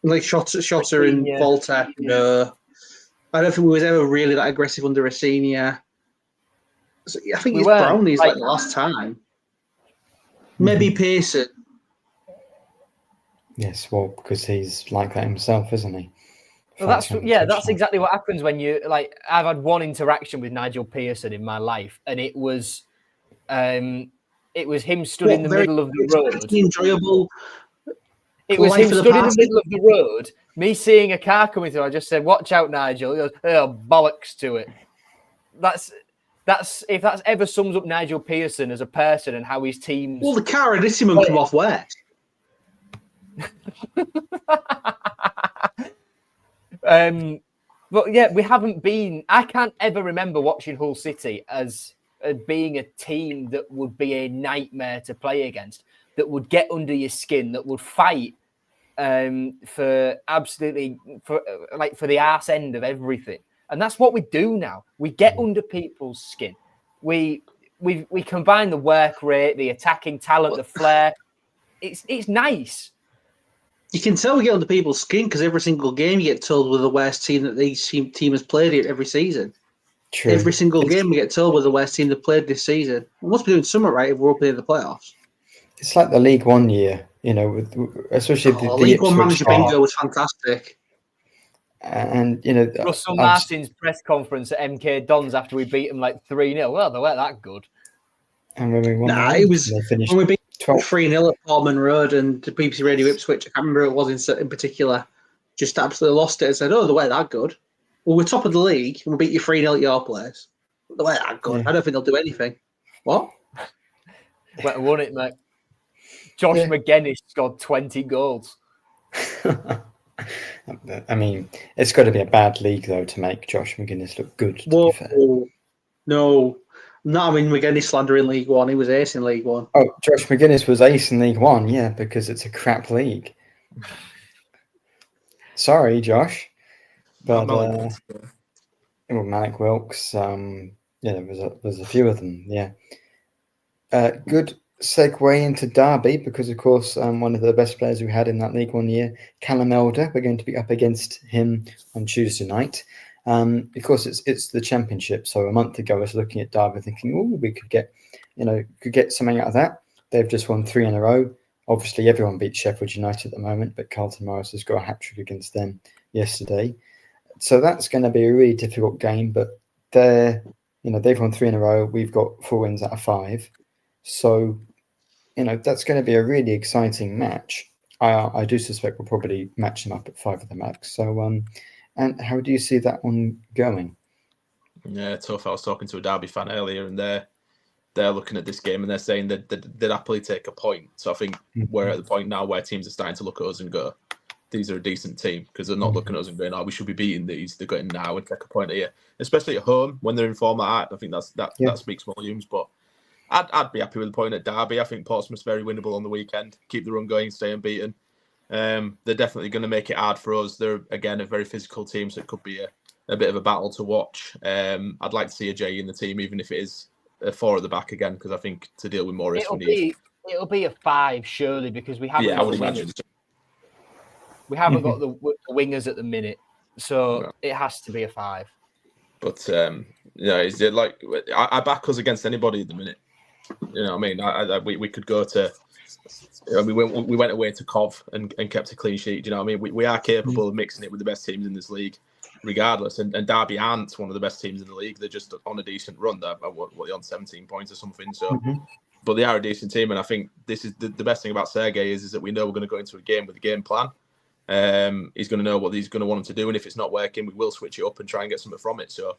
Speaker 3: Like Shotter and Volta, no. I don't think we was ever really that aggressive under a senior. So I think it's Brownlie's like the last time. Maybe Pearson.
Speaker 1: Yes, well, because he's like that himself, isn't he?
Speaker 2: Well, that's exactly what happens when you like. I've had one interaction with Nigel Pearson in my life, and it was him stood in the middle of the road.
Speaker 3: Enjoyable.
Speaker 2: It was him stood in the middle of the road. Me seeing a car coming through, I just said, "Watch out, Nigel!" He goes, "Oh, bollocks to it." That's if that's ever sums up Nigel Pearson as a person and how his teams.
Speaker 3: Well, the Caradissimo come off where?
Speaker 2: But yeah, we haven't been. I can't ever remember watching Hull City as being a team that would be a nightmare to play against, that would get under your skin, that would fight for the arse end of everything. And that's what we do now. We get under people's skin. We combine the work rate, the attacking talent, the flair. It's nice.
Speaker 3: You can tell we get under people's skin because every single game you get told we're the worst team that each team has played here every season.
Speaker 1: True.
Speaker 3: Every single game we get told we're the worst team that played this season. We must be doing something right if we're up in the playoffs.
Speaker 1: It's like the League One year, especially the
Speaker 3: League One manager bingo was fantastic.
Speaker 1: And
Speaker 2: Russell Martin's press conference at MK Dons after we beat them like 3-0. Well, they weren't that good.
Speaker 1: And when we won,
Speaker 3: it was when we beat 3-0 at Portman Road and the BBC Radio Ipswich. I can't remember who it was in particular. Just absolutely lost it and said, "Oh, they weren't that good." Well, we're top of the league and we beat you 3-0 at your place. They weren't that good. I don't think they'll do anything. What?
Speaker 2: Well, won it, mate. Josh McGuinness scored 20 goals.
Speaker 1: I mean, it's got to be a bad league, though, to make Josh McGuinness look good, to be fair.
Speaker 3: No. McGuinness slander in League One. He was ace in League One.
Speaker 1: Oh, Josh McGuinness was ace in League One, yeah, because it's a crap league. Sorry, Josh. But, Malik Wilkes, there's a few of them, yeah. Good segue into Derby because, of course, one of the best players we had in that League 1 year, Callum Elder, we're going to be up against him on Tuesday night. Of course, it's the Championship. So a month ago, I was looking at Derby thinking, oh, we could get something out of that. They've just won 3 in a row. Obviously, everyone beats Sheffield United at the moment, but Carlton Morris has got a hat-trick against them yesterday. So that's going to be a really difficult game, but they've won 3 in a row. We've got 4 wins out of 5. So, that's going to be a really exciting match. I do suspect we'll probably match them up at 5 at the max. So, and how do you see that one going?
Speaker 4: Yeah, tough. I was talking to a Derby fan earlier, and they're looking at this game and they're saying that they'd happily take a point. So I think we're at the point now where teams are starting to look at us and go, these are a decent team, because they're not looking at us and going, oh, we should be beating these. They're going now and take a point here, especially at home when they're in form like that. I think that speaks volumes. But I'd be happy with the point at Derby. I think Portsmouth's very winnable on the weekend. Keep the run going, stay unbeaten. They're definitely going to make it hard for us. They're, again, a very physical team, so it could be a bit of a battle to watch. I'd like to see a J in the team, even if it is a 4 at the back again, because I think to deal with more risk we need.
Speaker 2: It'll be a 5, surely, because we haven't.
Speaker 4: Yeah, I would imagine.
Speaker 2: We haven't got the wingers at the minute, so it has to be a 5.
Speaker 4: But is it like I back us against anybody at the minute? You know what I mean? We could go to. We went away to Cov and kept a clean sheet. Do you know what I mean? We are capable of mixing it with the best teams in this league, regardless. And Derby aren't one of the best teams in the league. They're just on a decent run. They're on 17 points or something. So but they are a decent team, and I think this is the best thing about Sergei is that we know we're going to go into a game with a game plan. He's going to know what he's going to want him to do, and if it's not working, we will switch it up and try and get something from it. So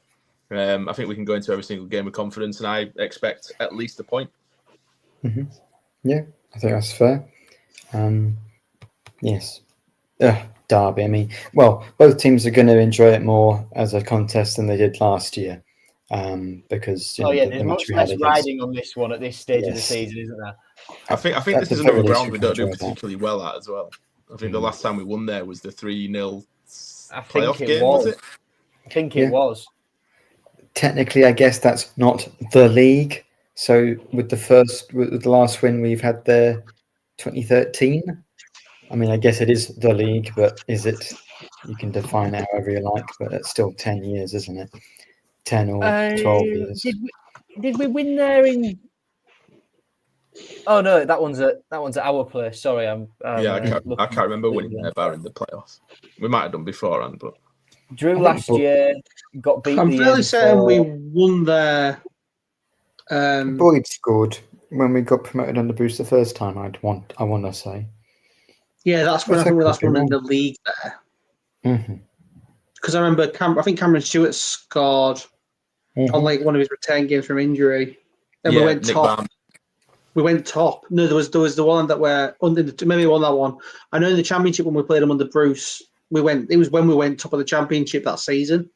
Speaker 4: I think we can go into every single game with confidence, and I expect at least a point.
Speaker 1: Mm-hmm. Yeah, I think that's fair. Yes. Derby. I mean, well, both teams are going to enjoy it more as a contest than they did last year, because
Speaker 2: there's much less riding on this one at this stage of the season, isn't there?
Speaker 4: I think this is another ground we don't do particularly well at as well. I think the last time we won there was the 3-0 playoff game, was it?
Speaker 2: I think it was.
Speaker 1: Technically, I guess that's not the league. So with the last win we've had there, 2013. I mean, I guess it is the league, but is it? You can define it however you like, but it's still 10 years, isn't it? 10 or 12 years.
Speaker 2: Did we win there in? Oh no, that one's at our place. Sorry, I
Speaker 4: can't remember winning there bar in the playoffs. We might have done beforehand, but
Speaker 2: Drew last year got beat.
Speaker 3: I'm fairly certain we won there.
Speaker 1: Boyd scored when we got promoted under Bruce the first time. I want to say.
Speaker 3: Yeah, that's when I think we last won in the league there. Because I remember, I think Cameron Stewart scored on like one of his return games from injury, and we went top. We went top. No, there was the one that were under. Maybe we won that one. I know in the championship when we played them under Bruce, we went. It was when we went top of the championship that season.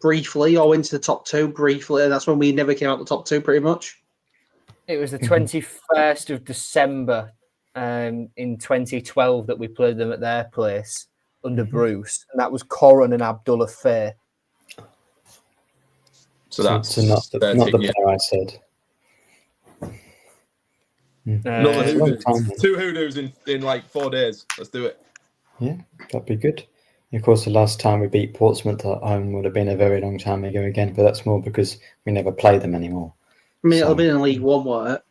Speaker 3: Briefly, or went to the top 2 briefly, and that's when we never came out the top 2 pretty much.
Speaker 2: It was the 21st of December in 2012 that we played them at their place under Bruce, and that was Corin and Abdullah Fair.
Speaker 4: So that's
Speaker 1: not the player I said.
Speaker 4: Two hoodoos in like 4 days. Let's do it.
Speaker 1: Yeah, that'd be good. Of course, the last time we beat Portsmouth at home would have been a very long time ago again, but that's more because we never play them anymore.
Speaker 3: I mean, it'll have been in League One, won't it?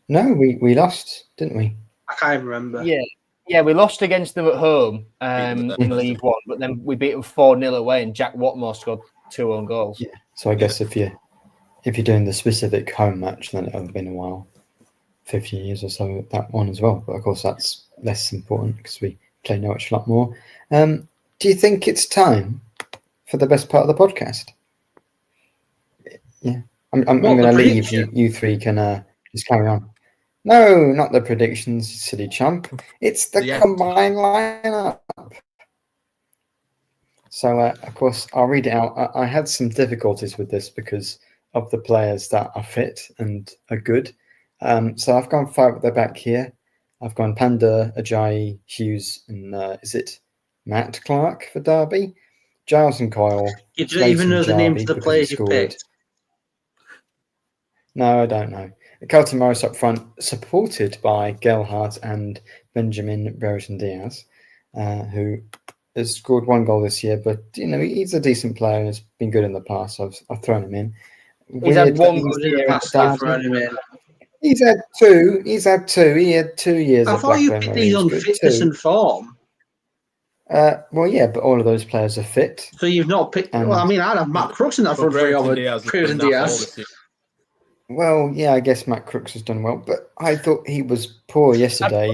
Speaker 1: No, we lost, didn't we?
Speaker 3: I can't remember.
Speaker 2: Yeah, we lost against them at home in League One, but then we beat them 4-0 away, and Jack Watmore scored 2 own goals.
Speaker 1: Yeah, so I guess if you're doing the specific home match, then it'll have been a while, 50 years or so, that one as well. But of course, that's less important because we play Norwich a lot more. Do you think it's time for the best part of the podcast? Yeah, I'm going to leave. You three can just carry on. No, not the predictions, silly chump. It's the combined lineup. So, of course, I'll read it out. I had some difficulties with this because of the players that are fit and are good. So I've gone 5 at the back here. I've gone Panda, Ajayi, Hughes, and is it Matt Clark for Derby? Giles and Coyle.
Speaker 3: You don't even know the names of the players you picked.
Speaker 1: No, I don't know. Carlton Morris up front, supported by Gelhardt and Benjamin Brereton Diaz, who has scored 1 goal this year, but he's a decent player and has been good in the past. So I've thrown him in.
Speaker 2: He's had 1 goal in the past.
Speaker 1: He's had 2. He had 2 years.
Speaker 3: I thought you picked these on fitness and form.
Speaker 1: Well, yeah, but all of those players are fit.
Speaker 3: So you've not picked. Well, I mean, I'd have Matt Crooks in that front 3 over Brereton Diaz.
Speaker 1: Well, yeah, I guess Matt Crooks has done well, but I thought he was poor yesterday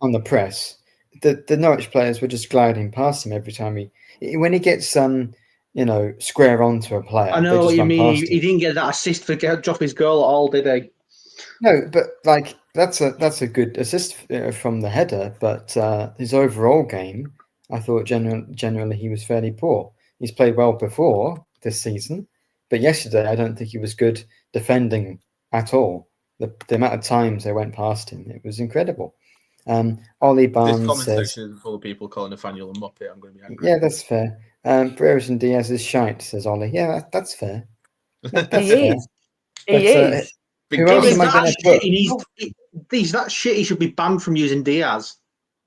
Speaker 1: on the press. The Norwich players were just gliding past him every time when he gets square onto a player.
Speaker 3: I know what you mean. He didn't get that assist for Joffy's goal at all, did he?
Speaker 1: No, but like that's a good assist from the header, but his overall game, I thought generally he was fairly poor. He's played well before this season, but yesterday I don't think he was good defending at all. The amount of times they went past him, it was incredible. Ollie Barnes
Speaker 4: this comment
Speaker 1: says,
Speaker 4: section is full of people calling Nathaniel a muppet. I'm going to be angry.
Speaker 1: Yeah, that's fair. Brereton Diaz is shite, says Ollie. Yeah, that's fair. That's fair.
Speaker 2: He is.
Speaker 1: Who else am I going to put?
Speaker 3: He's that shit. He should be banned from using Diaz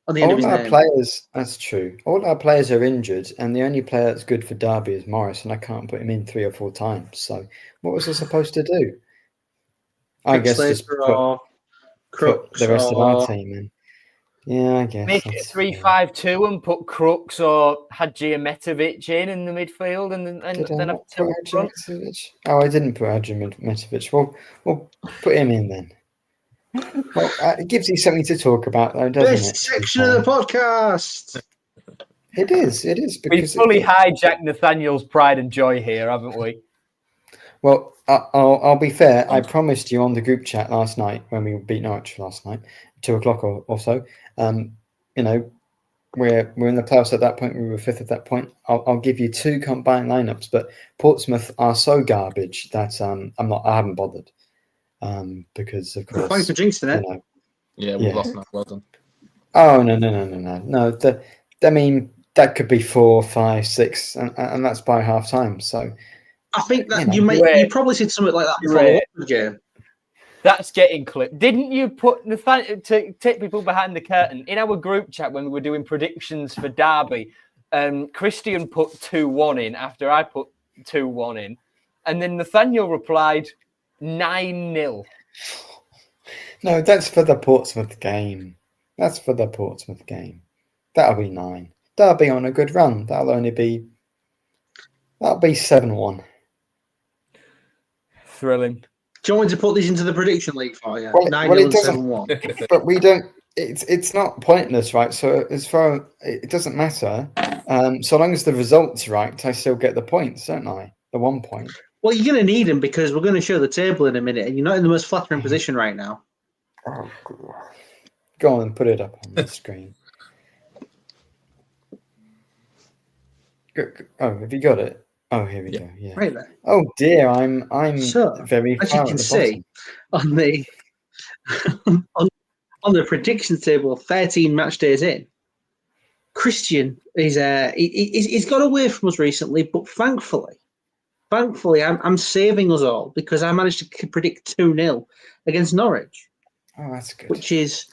Speaker 3: on the end of his name.
Speaker 1: Players, that's true. All our players are injured, and the only player that's good for Derby is Morris, and I can't put him in 3 or 4 times. So, what was I supposed to do? I guess just put the rest of our team in. Yeah, I guess.
Speaker 2: Make it 3-5-2 and put Crooks or Hadjimetovic in the midfield, and
Speaker 1: Did I
Speaker 2: then have
Speaker 1: not
Speaker 2: two
Speaker 1: put
Speaker 2: up front.
Speaker 1: Hadjimetovic? Oh, I didn't put Hadjimetovic. Well, put him in then. Well, it gives you something to talk about, though, doesn't it?
Speaker 3: Best section of the podcast.
Speaker 1: It is.
Speaker 2: We've
Speaker 1: Because
Speaker 2: fully hijacked Nathaniel's pride and joy here, haven't we?
Speaker 1: Well, I'll be fair. I promised you on the group chat last night when we beat Norwich last night, 2:00 or so. You know, we're in the playoffs at that point. We were fifth at that point. I'll give you 2 combined lineups, but Portsmouth are so garbage that I haven't bothered. Because of course,
Speaker 3: Thanks for jinxing it.
Speaker 4: Yeah, we've lost now. Well done.
Speaker 1: Oh no. I mean, that could be 4, 5, 6, and that's by half time. So
Speaker 3: I think that you probably said something like that before the game.
Speaker 2: That's getting clipped. Didn't you put Nathaniel, to take people behind the curtain, in our group chat when we were doing predictions for Derby? Christian put 2-1 in after I put 2-1 in, and then Nathaniel replied 9-0.
Speaker 1: No, that's for the Portsmouth game. That'll be 9. Derby on a good run. That'll be 7-1.
Speaker 2: Thrilling.
Speaker 3: Do you want me to put these into the prediction league for you?
Speaker 1: Well,
Speaker 3: 9-0 and 7-1.
Speaker 1: But we don't. It's not pointless, right? So it doesn't matter. So long as the result's right, I still get the points, don't I? The 1 point.
Speaker 3: Well, you're going to need them because we're going to show the table in a minute, and you're not in the most flattering position right now.
Speaker 1: Oh, God. Go on and put it up on the screen. Oh, have you got it? Oh, here we go. Yeah.
Speaker 3: Right there.
Speaker 1: Oh dear, I'm
Speaker 3: So,
Speaker 1: very
Speaker 3: as
Speaker 1: far
Speaker 3: you
Speaker 1: at
Speaker 3: can
Speaker 1: the
Speaker 3: see on the on the prediction table, 13 match days in, Christian is he's got away from us recently, but thankfully, I'm saving us all because I managed to predict 2-0 against Norwich.
Speaker 1: Oh, that's good.
Speaker 3: Which is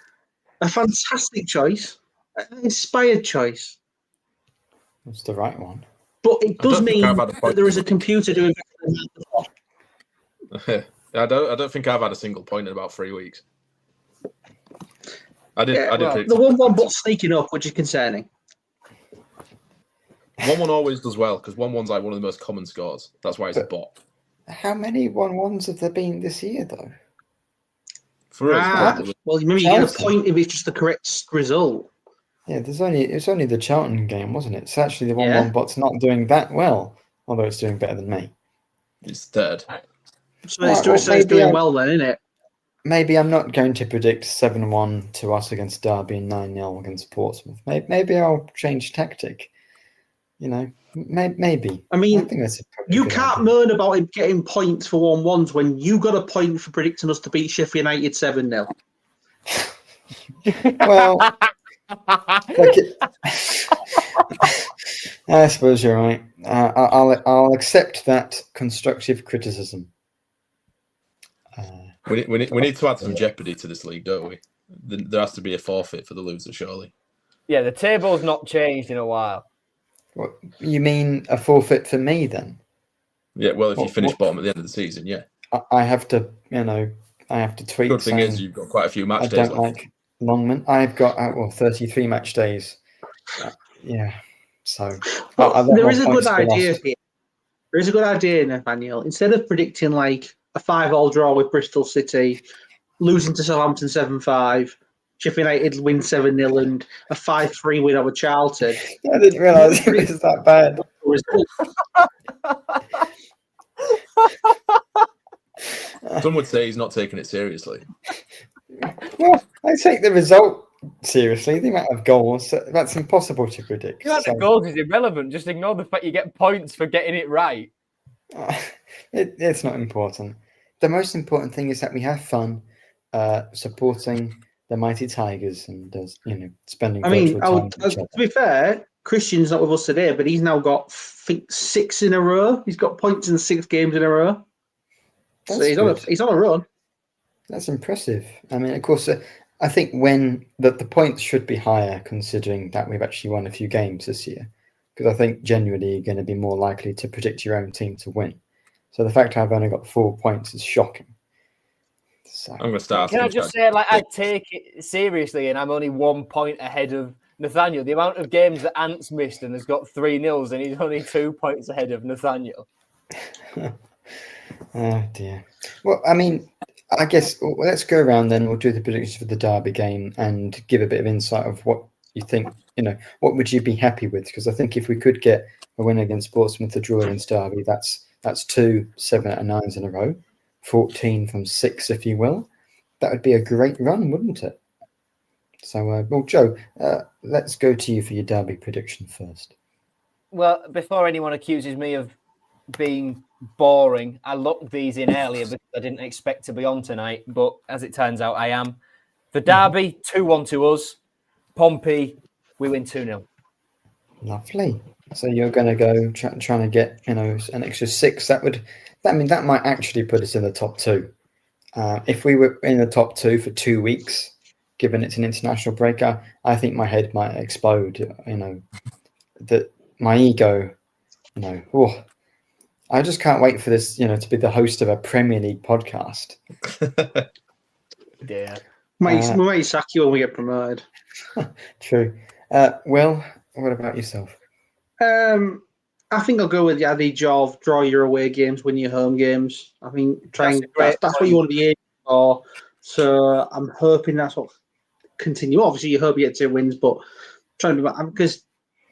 Speaker 3: a fantastic choice, an inspired choice.
Speaker 1: That's the right one.
Speaker 3: But it does mean that there is a computer doing
Speaker 4: I don't think I've had a single point in about 3 weeks. I did predict
Speaker 3: the 1-1 but sneaking up, which is concerning.
Speaker 4: 1-1 always does well because 1-1's like one of the most common scores. That's why it's a bot.
Speaker 1: How many 1-1s have there been this year, though?
Speaker 4: For us,
Speaker 3: well, maybe you get a point if it's just the correct result.
Speaker 1: Yeah, it's only the Charlton game, wasn't it? It's actually the 1-1 bot's not doing that well, although it's doing better than me.
Speaker 4: It's third.
Speaker 3: So it's doing well then, isn't it?
Speaker 1: Maybe I'm not going to predict 7-1 to us against Derby and 9-0 against Portsmouth. Maybe I'll change tactic. You know, maybe.
Speaker 3: I mean,
Speaker 1: I think that's
Speaker 3: you can't moan about him getting points for 1-1s when you got a point for predicting us to beat Sheffield United 7-0.
Speaker 1: Well, I suppose you're right. I'll accept that constructive criticism.
Speaker 4: We need to add some jeopardy to this league, don't we? There has to be a forfeit for the loser, surely.
Speaker 2: Yeah, the table's not changed in a while.
Speaker 1: What, you mean a forfeit for me then?
Speaker 4: Yeah, well, if you finish bottom at the end of the season, yeah.
Speaker 1: I have to, I have to tweet.
Speaker 4: Good thing is you've got quite a few match days
Speaker 1: left. Like Longman. I've got 33 match days. Yeah, so
Speaker 3: there is a good idea here. There is a good idea, Nathaniel. Instead of predicting like a 5-5 draw with Bristol City, losing to Southampton 7-5, Sheffield United win 7-0, and a 5-3 win over Charlton.
Speaker 1: I didn't realise it was that bad.
Speaker 4: Some would say he's not taking it seriously.
Speaker 1: Well, I take the result seriously. The amount of goals, that's impossible to predict.
Speaker 2: The amount of goals is irrelevant. Just ignore the fact you get points for getting it right.
Speaker 1: It's not important. The most important thing is that we have fun supporting the mighty Tigers and spending time.
Speaker 3: To be fair, Christian's not with us today, but he's now got 6 in a row. He's got points in 6 games in a row. So he's on a run.
Speaker 1: That's impressive. I mean, of course, I think when the points should be higher, considering that we've actually won a few games this year, because I think genuinely you're going to be more likely to predict your own team to win. So the fact I've only got 4 points is shocking. So,
Speaker 4: I'm going to start.
Speaker 2: Can I just say, like, I take it seriously, and I'm only 1 point ahead of Nathaniel. The amount of games that Ant's missed and has got 3-0s, and he's only 2 points ahead of Nathaniel.
Speaker 1: Oh dear. Well, I mean, I guess let's go around then. We'll do the predictions for the Derby game and give a bit of insight of what you think. What would you be happy with? Because I think if we could get a win against Portsmouth, a draw against Derby, that's 2 7 out of 9s in a row, 14 from 6, if you will. That would be a great run, wouldn't it? So, well, Joe, let's go to you for your Derby prediction first.
Speaker 2: Well, before anyone accuses me of being boring, I locked these in earlier because I didn't expect to be on tonight, but as it turns out, I am. For Derby, 2-1 to us. Pompey, we win 2-0.
Speaker 1: Lovely. So you're going to go trying to get an extra 6. That might actually put us in the top 2. If we were in the top 2 for 2 weeks, given it's an international break, I think my head might explode. That my ego. I just can't wait for this. To be the host of a Premier League podcast.
Speaker 2: Yeah.
Speaker 3: We might sack you when we get promoted.
Speaker 1: True. Well, what about yourself?
Speaker 3: I think I'll go with the adage of draw your away games, win your home games. I think that's what you want to be aiming for. So I'm hoping that's what continue. Obviously, you hope you get 2 wins, but trying to be because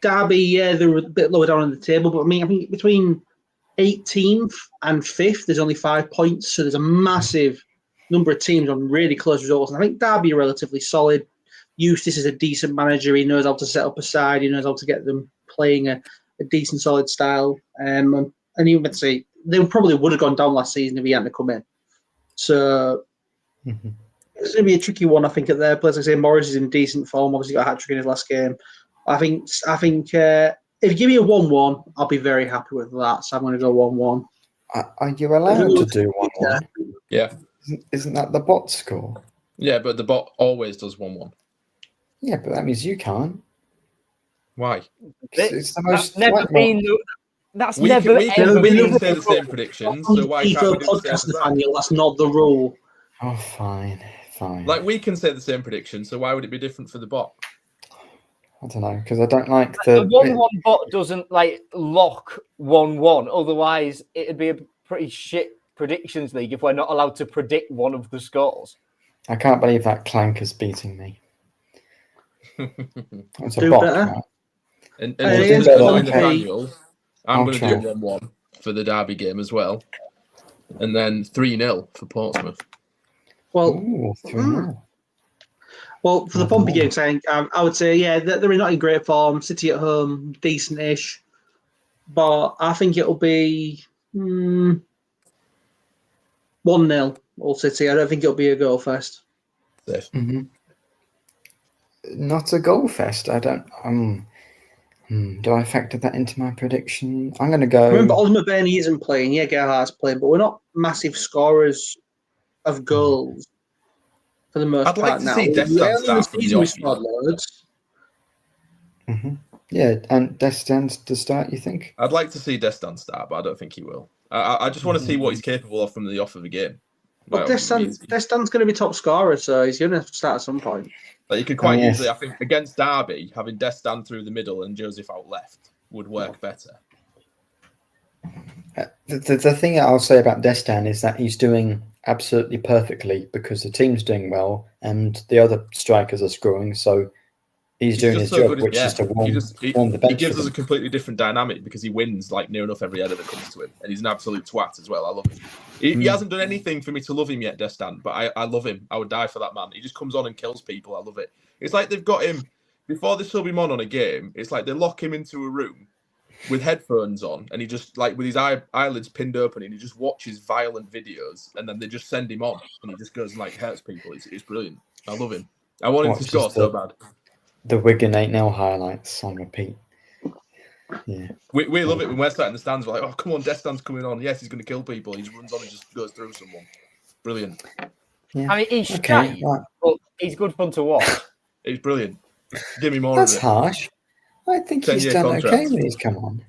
Speaker 3: Derby, they're a bit lower down on the table. But I think between 18th and 5th, there's only 5 points. So there's a massive number of teams on really close results. And I think Derby are relatively solid. Eustace is a decent manager. He knows how to set up a side. He knows how to get them playing a decent, solid style. And even would say they probably would have gone down last season if he hadn't come in. So it's going to be a tricky one, I think, at their place. Like I say, Morris is in decent form. Obviously, got a hat-trick in his last game. I think if you give me a 1-1, I'll be very happy with that. So I'm going to go 1-1.
Speaker 1: Are you allowed to do 1-1?
Speaker 4: Yeah.
Speaker 1: Isn't that the bot score?
Speaker 4: Yeah, but the bot always does 1-1.
Speaker 1: Yeah, but that means you can't.
Speaker 4: Why?
Speaker 1: It's the most.
Speaker 2: That's
Speaker 4: we
Speaker 2: never
Speaker 4: can say the same predictions. So why can't we do the same?
Speaker 3: Nathaniel, that's not the rule.
Speaker 1: Oh, fine.
Speaker 4: Like we can say the same prediction. So why would it be different for the bot?
Speaker 1: I don't know, because I don't like
Speaker 2: the 1-1 bot doesn't lock 1-1. Otherwise, it'd be a pretty shit predictions league if we're not allowed to predict one of the scores.
Speaker 1: I can't believe that Clanker's beating me. It's a
Speaker 3: do
Speaker 1: bot.
Speaker 3: better.
Speaker 1: Right?
Speaker 4: And
Speaker 1: Nathaniel,
Speaker 4: I'm going to do 1-1 for the Derby game as well, and then 3-0 for Portsmouth.
Speaker 3: Well,
Speaker 1: 3-0.
Speaker 3: Well, for the Pompey game, I would say, they're not in great form. City at home, decent-ish. But I think it'll be 1-0 All City. I don't think it'll be a goal fest.
Speaker 1: Mm-hmm. Not a goal fest. I don't. Do I factor that into my prediction? I'm going to go.
Speaker 3: Remember, Osmer Burney isn't playing. Yeah, Gerhardt's playing, but we're not massive scorers of goals for the most part.
Speaker 4: I'd like to
Speaker 3: now.
Speaker 4: see Destan start from the off.
Speaker 3: Loads.
Speaker 1: Mm-hmm. Yeah, and Destan to start, you think?
Speaker 4: I'd like to see Destan start, but I don't think he will. I just want to see what he's capable of from the off of the game.
Speaker 3: But Destan's going to be top scorer, so he's going to start at some point.
Speaker 4: But you could quite easily, I think, against Derby, having Destan through the middle and Joseph out left would work better.
Speaker 1: The thing I'll say about Destan is that he's doing absolutely perfectly because the team's doing well and the other strikers are scoring, so he's doing his job, which is to warm the bench.
Speaker 4: He gives us a completely different dynamic because he wins near enough every header that comes to him, and he's an absolute twat as well. I love him. He hasn't done anything for me to love him yet, Destan, but I love him. I would die for that man. He just comes on and kills people. I love it. It's like they've got him before they sub him on a game. It's like they lock him into a room with headphones on, and he just with his eyelids pinned open, and he just watches violent videos, and then they just send him on, and he just goes and hurts people. It's brilliant. I love him. I want him to score so bad.
Speaker 1: The Wigan 8-0 highlights on repeat. Yeah,
Speaker 4: we love it when we're sat in the stands. We're like, oh, come on, Destan's coming on. Yes, he's going to kill people. He just runs on and just goes through someone. Brilliant.
Speaker 2: Yeah. I mean, he's shy, but he's good fun to watch.
Speaker 4: He's brilliant. Give me more
Speaker 1: That's
Speaker 4: of it.
Speaker 1: harsh. I think he's done okay when he's come on.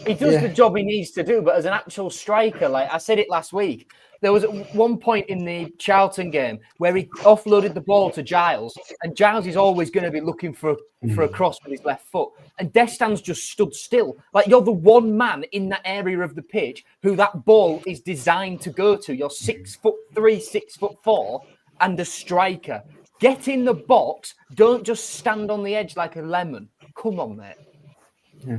Speaker 2: He does the job he needs to do, but as an actual striker, like I said it last week, there was one point in the Charlton game where he offloaded the ball to Giles, and Giles is always going to be looking for a cross with his left foot, and Destan's just stood still. Like, you're the one man in that area of the pitch who that ball is designed to go to. You're 6'3", 6'4", and a striker. Get in the box. Don't just stand on the edge like a lemon. Come on, mate.
Speaker 1: Yeah.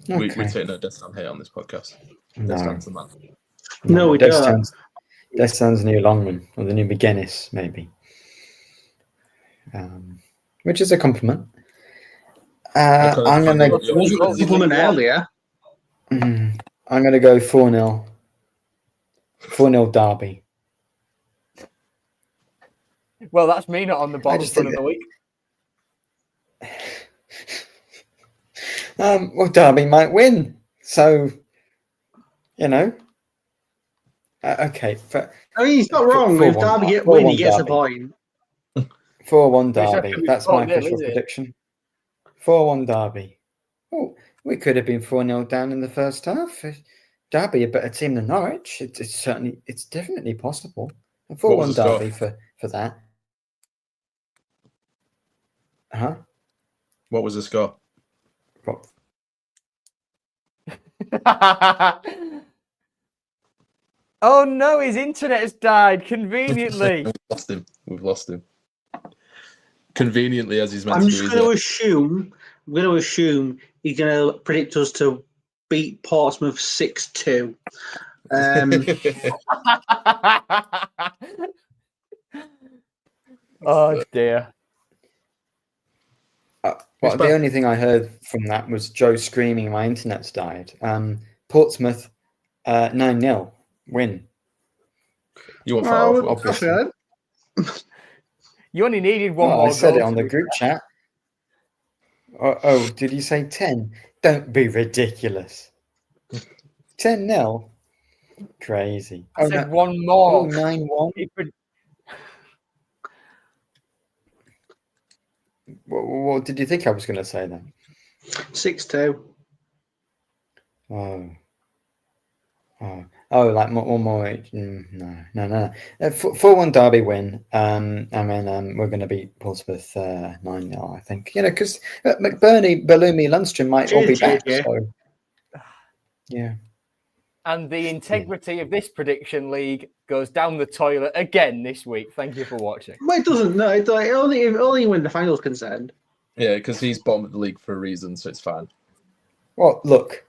Speaker 4: We
Speaker 1: Okay.
Speaker 4: take no Destan hate on this podcast.
Speaker 1: No.
Speaker 4: Destan's the man.
Speaker 3: No, we don't.
Speaker 1: Destan's new Longman, or the new McGuinness, maybe. Which is a compliment. I'm going to...
Speaker 3: It wasn't a compliment earlier.
Speaker 1: I'm going to go 4-0. 4-0 Derby.
Speaker 2: Well, that's me not on the bottom front of the week.
Speaker 1: Well, Derby might win. So, okay.
Speaker 3: I mean, he's not wrong. If Derby win, he gets a point.
Speaker 1: 4-1 Derby. That's my official prediction. 4-1 Derby. Oh, we could have been 4-0 down in the first half. Derby a better team than Norwich. It's definitely possible. 4-1 Derby for that. Huh?
Speaker 4: What was the score?
Speaker 2: Oh no, his internet has died conveniently.
Speaker 4: We've lost him. Conveniently, as he's meant
Speaker 3: I'm
Speaker 4: to.
Speaker 3: just going to assume he's going to predict us to beat Portsmouth 6-2.
Speaker 2: Oh dear.
Speaker 1: Well, the only thing I heard from that was Joe screaming, "My internet's died." Portsmouth 9-0 win.
Speaker 4: You want far off,
Speaker 1: obviously.
Speaker 2: You only needed one more.
Speaker 1: I said it on the group chat. Oh, did you say 10? Don't be ridiculous. 10-0. Crazy.
Speaker 2: I said one more.
Speaker 1: 9-1. What did you think I was going to say then?
Speaker 3: 6-2.
Speaker 1: Like one more. No. 4-1 Derby win. And then we're going to beat Portsmouth 9-0, I think. Because McBurney, Bellumi, Lundstrom might all be back. So, yeah.
Speaker 2: And the integrity of this prediction league goes down the toilet again this week. Thank you for watching.
Speaker 3: Well, it doesn't. No, only when the final's concerned.
Speaker 4: Yeah, because he's bottom of the league for a reason, so it's fine.
Speaker 1: Well, look.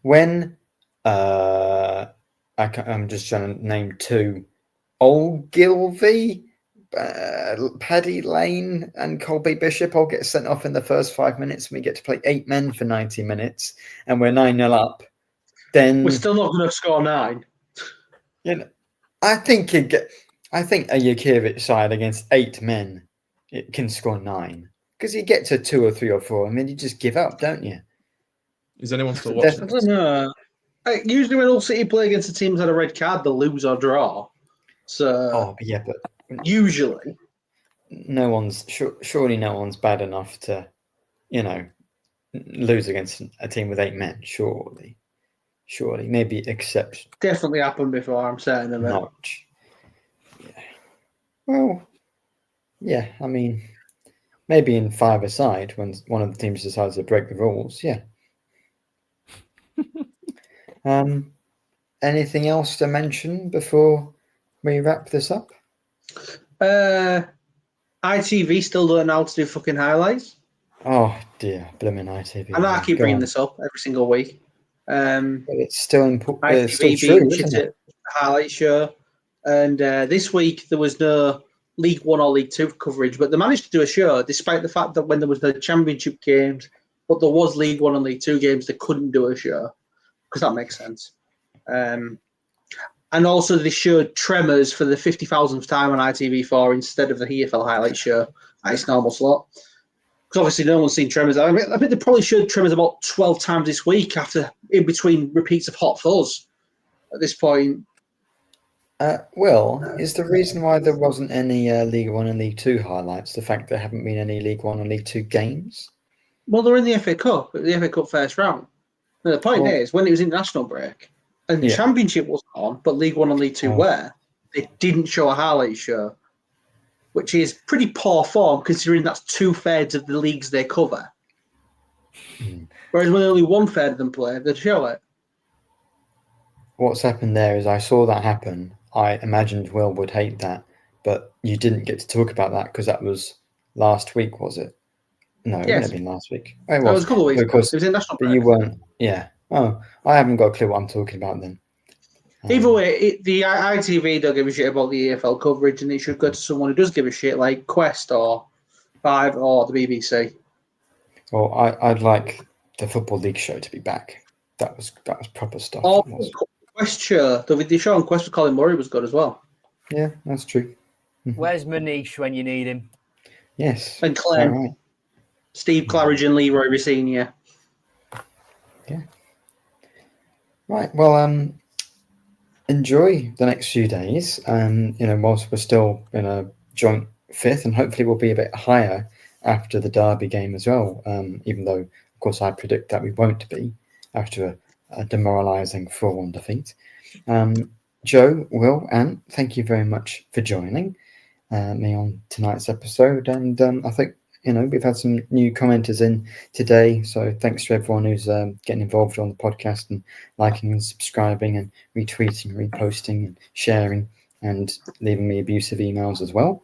Speaker 1: When I'm just trying to name two: Old Gilvey, Paddy Lane, and Colby Bishop all get sent off in the first 5 minutes, and we get to play 8 men for 90 minutes, and we're 9-0 up. Then
Speaker 3: we're still not going to score 9.
Speaker 1: I think a Jakiewicz side against 8 men, it can score 9 because you get to 2 or 3 or 4, and then you just give up, don't you?
Speaker 4: Is anyone still watching?
Speaker 3: I don't know. Usually, when Hull City play against the teams that had a red card, they'll lose or draw. So,
Speaker 1: but
Speaker 3: usually,
Speaker 1: surely no one's bad enough to, lose against a team with 8 men. Surely, maybe except
Speaker 3: definitely happened before. I'm certain of it.
Speaker 1: Norwich. Yeah. Well, yeah. I mean, maybe in 5-a-side when one of the teams decides to break the rules. Yeah. Anything else to mention before we wrap this up?
Speaker 3: ITV still don't know how to do fucking highlights.
Speaker 1: Oh dear, blooming ITV!
Speaker 3: I know I keep bringing this up every single week.
Speaker 1: But it's still important.
Speaker 3: ITV
Speaker 1: It's still true, isn't it?
Speaker 3: Highlight show, and this week there was no League One or League Two coverage, but they managed to do a show despite the fact that when there was no Championship games, but there was League One and League Two games, they couldn't do a show because that makes sense. And also they showed Tremors for the 50,000th time on ITV4 instead of the EFL highlight show at its normal slot. Because obviously no one's seen Tremors. I mean, they probably showed Tremors about 12 times this week in between repeats of Hot Fuzz at this point.
Speaker 1: Well, is the reason why there wasn't any League One and League Two highlights the fact there haven't been any League One and League Two games?
Speaker 3: Well, they're in the FA Cup, the FA Cup first round. Now, the point is, when it was international break and Championship wasn't on, but League One and League Two were, they didn't show a highlight show, which is pretty poor form considering that's 2/3 of the leagues they cover. Whereas when only 1/3 of them play, they'd show it.
Speaker 1: What's happened there is I saw that happen. I imagined Will would hate that, but you didn't get to talk about that because that was last week, was it? No, it wouldn't have been last week. Oh, it was
Speaker 3: a couple of weeks ago. It was international break.
Speaker 1: But you weren't, yeah. Oh, I haven't got a clue what I'm talking about then.
Speaker 3: Either way, the ITV don't give a shit about the EFL coverage, and it should go to someone who does give a shit, like Quest or Five or the BBC.
Speaker 1: Well, I'd like the Football League show to be back. That was proper stuff.
Speaker 3: Or Quest show. The show on Quest with Colin Murray was good as well.
Speaker 1: Yeah, that's true.
Speaker 2: Where's Manish when you need him?
Speaker 1: Yes.
Speaker 3: And Clem. Right. Steve Claridge and Leroy Rossini.
Speaker 1: Yeah. Right. Well, enjoy the next few days. Whilst we're still in a joint fifth, and hopefully we'll be a bit higher after the Derby game as well. Even though, of course, I predict that we won't be after a demoralising 4-1 defeat. Joe, Will, Ant, thank you very much for joining me on tonight's episode. And I think we've had some new commenters in today, so thanks to everyone who's getting involved on the podcast and liking and subscribing and retweeting, reposting and sharing and leaving me abusive emails as well.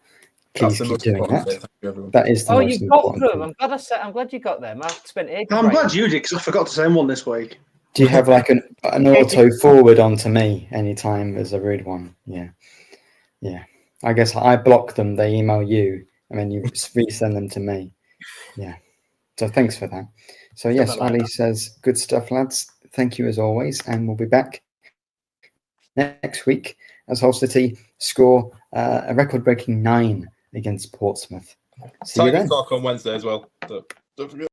Speaker 1: Please keep doing that. That is the most important thing.
Speaker 2: I'm glad you got them. I've spent ages.
Speaker 3: I'm glad you did because I forgot to send one this week.
Speaker 1: Do you have like an auto forward onto me anytime there's a rude one? Yeah. I guess I block them. They email you. And then you resend them to me. Yeah. So thanks for that. So yes, Ali says, good stuff, lads. Thank you as always. And we'll be back next week as Hull City score a record-breaking 9 against Portsmouth. See you then.
Speaker 4: Talk on Wednesday as well. Don't forget.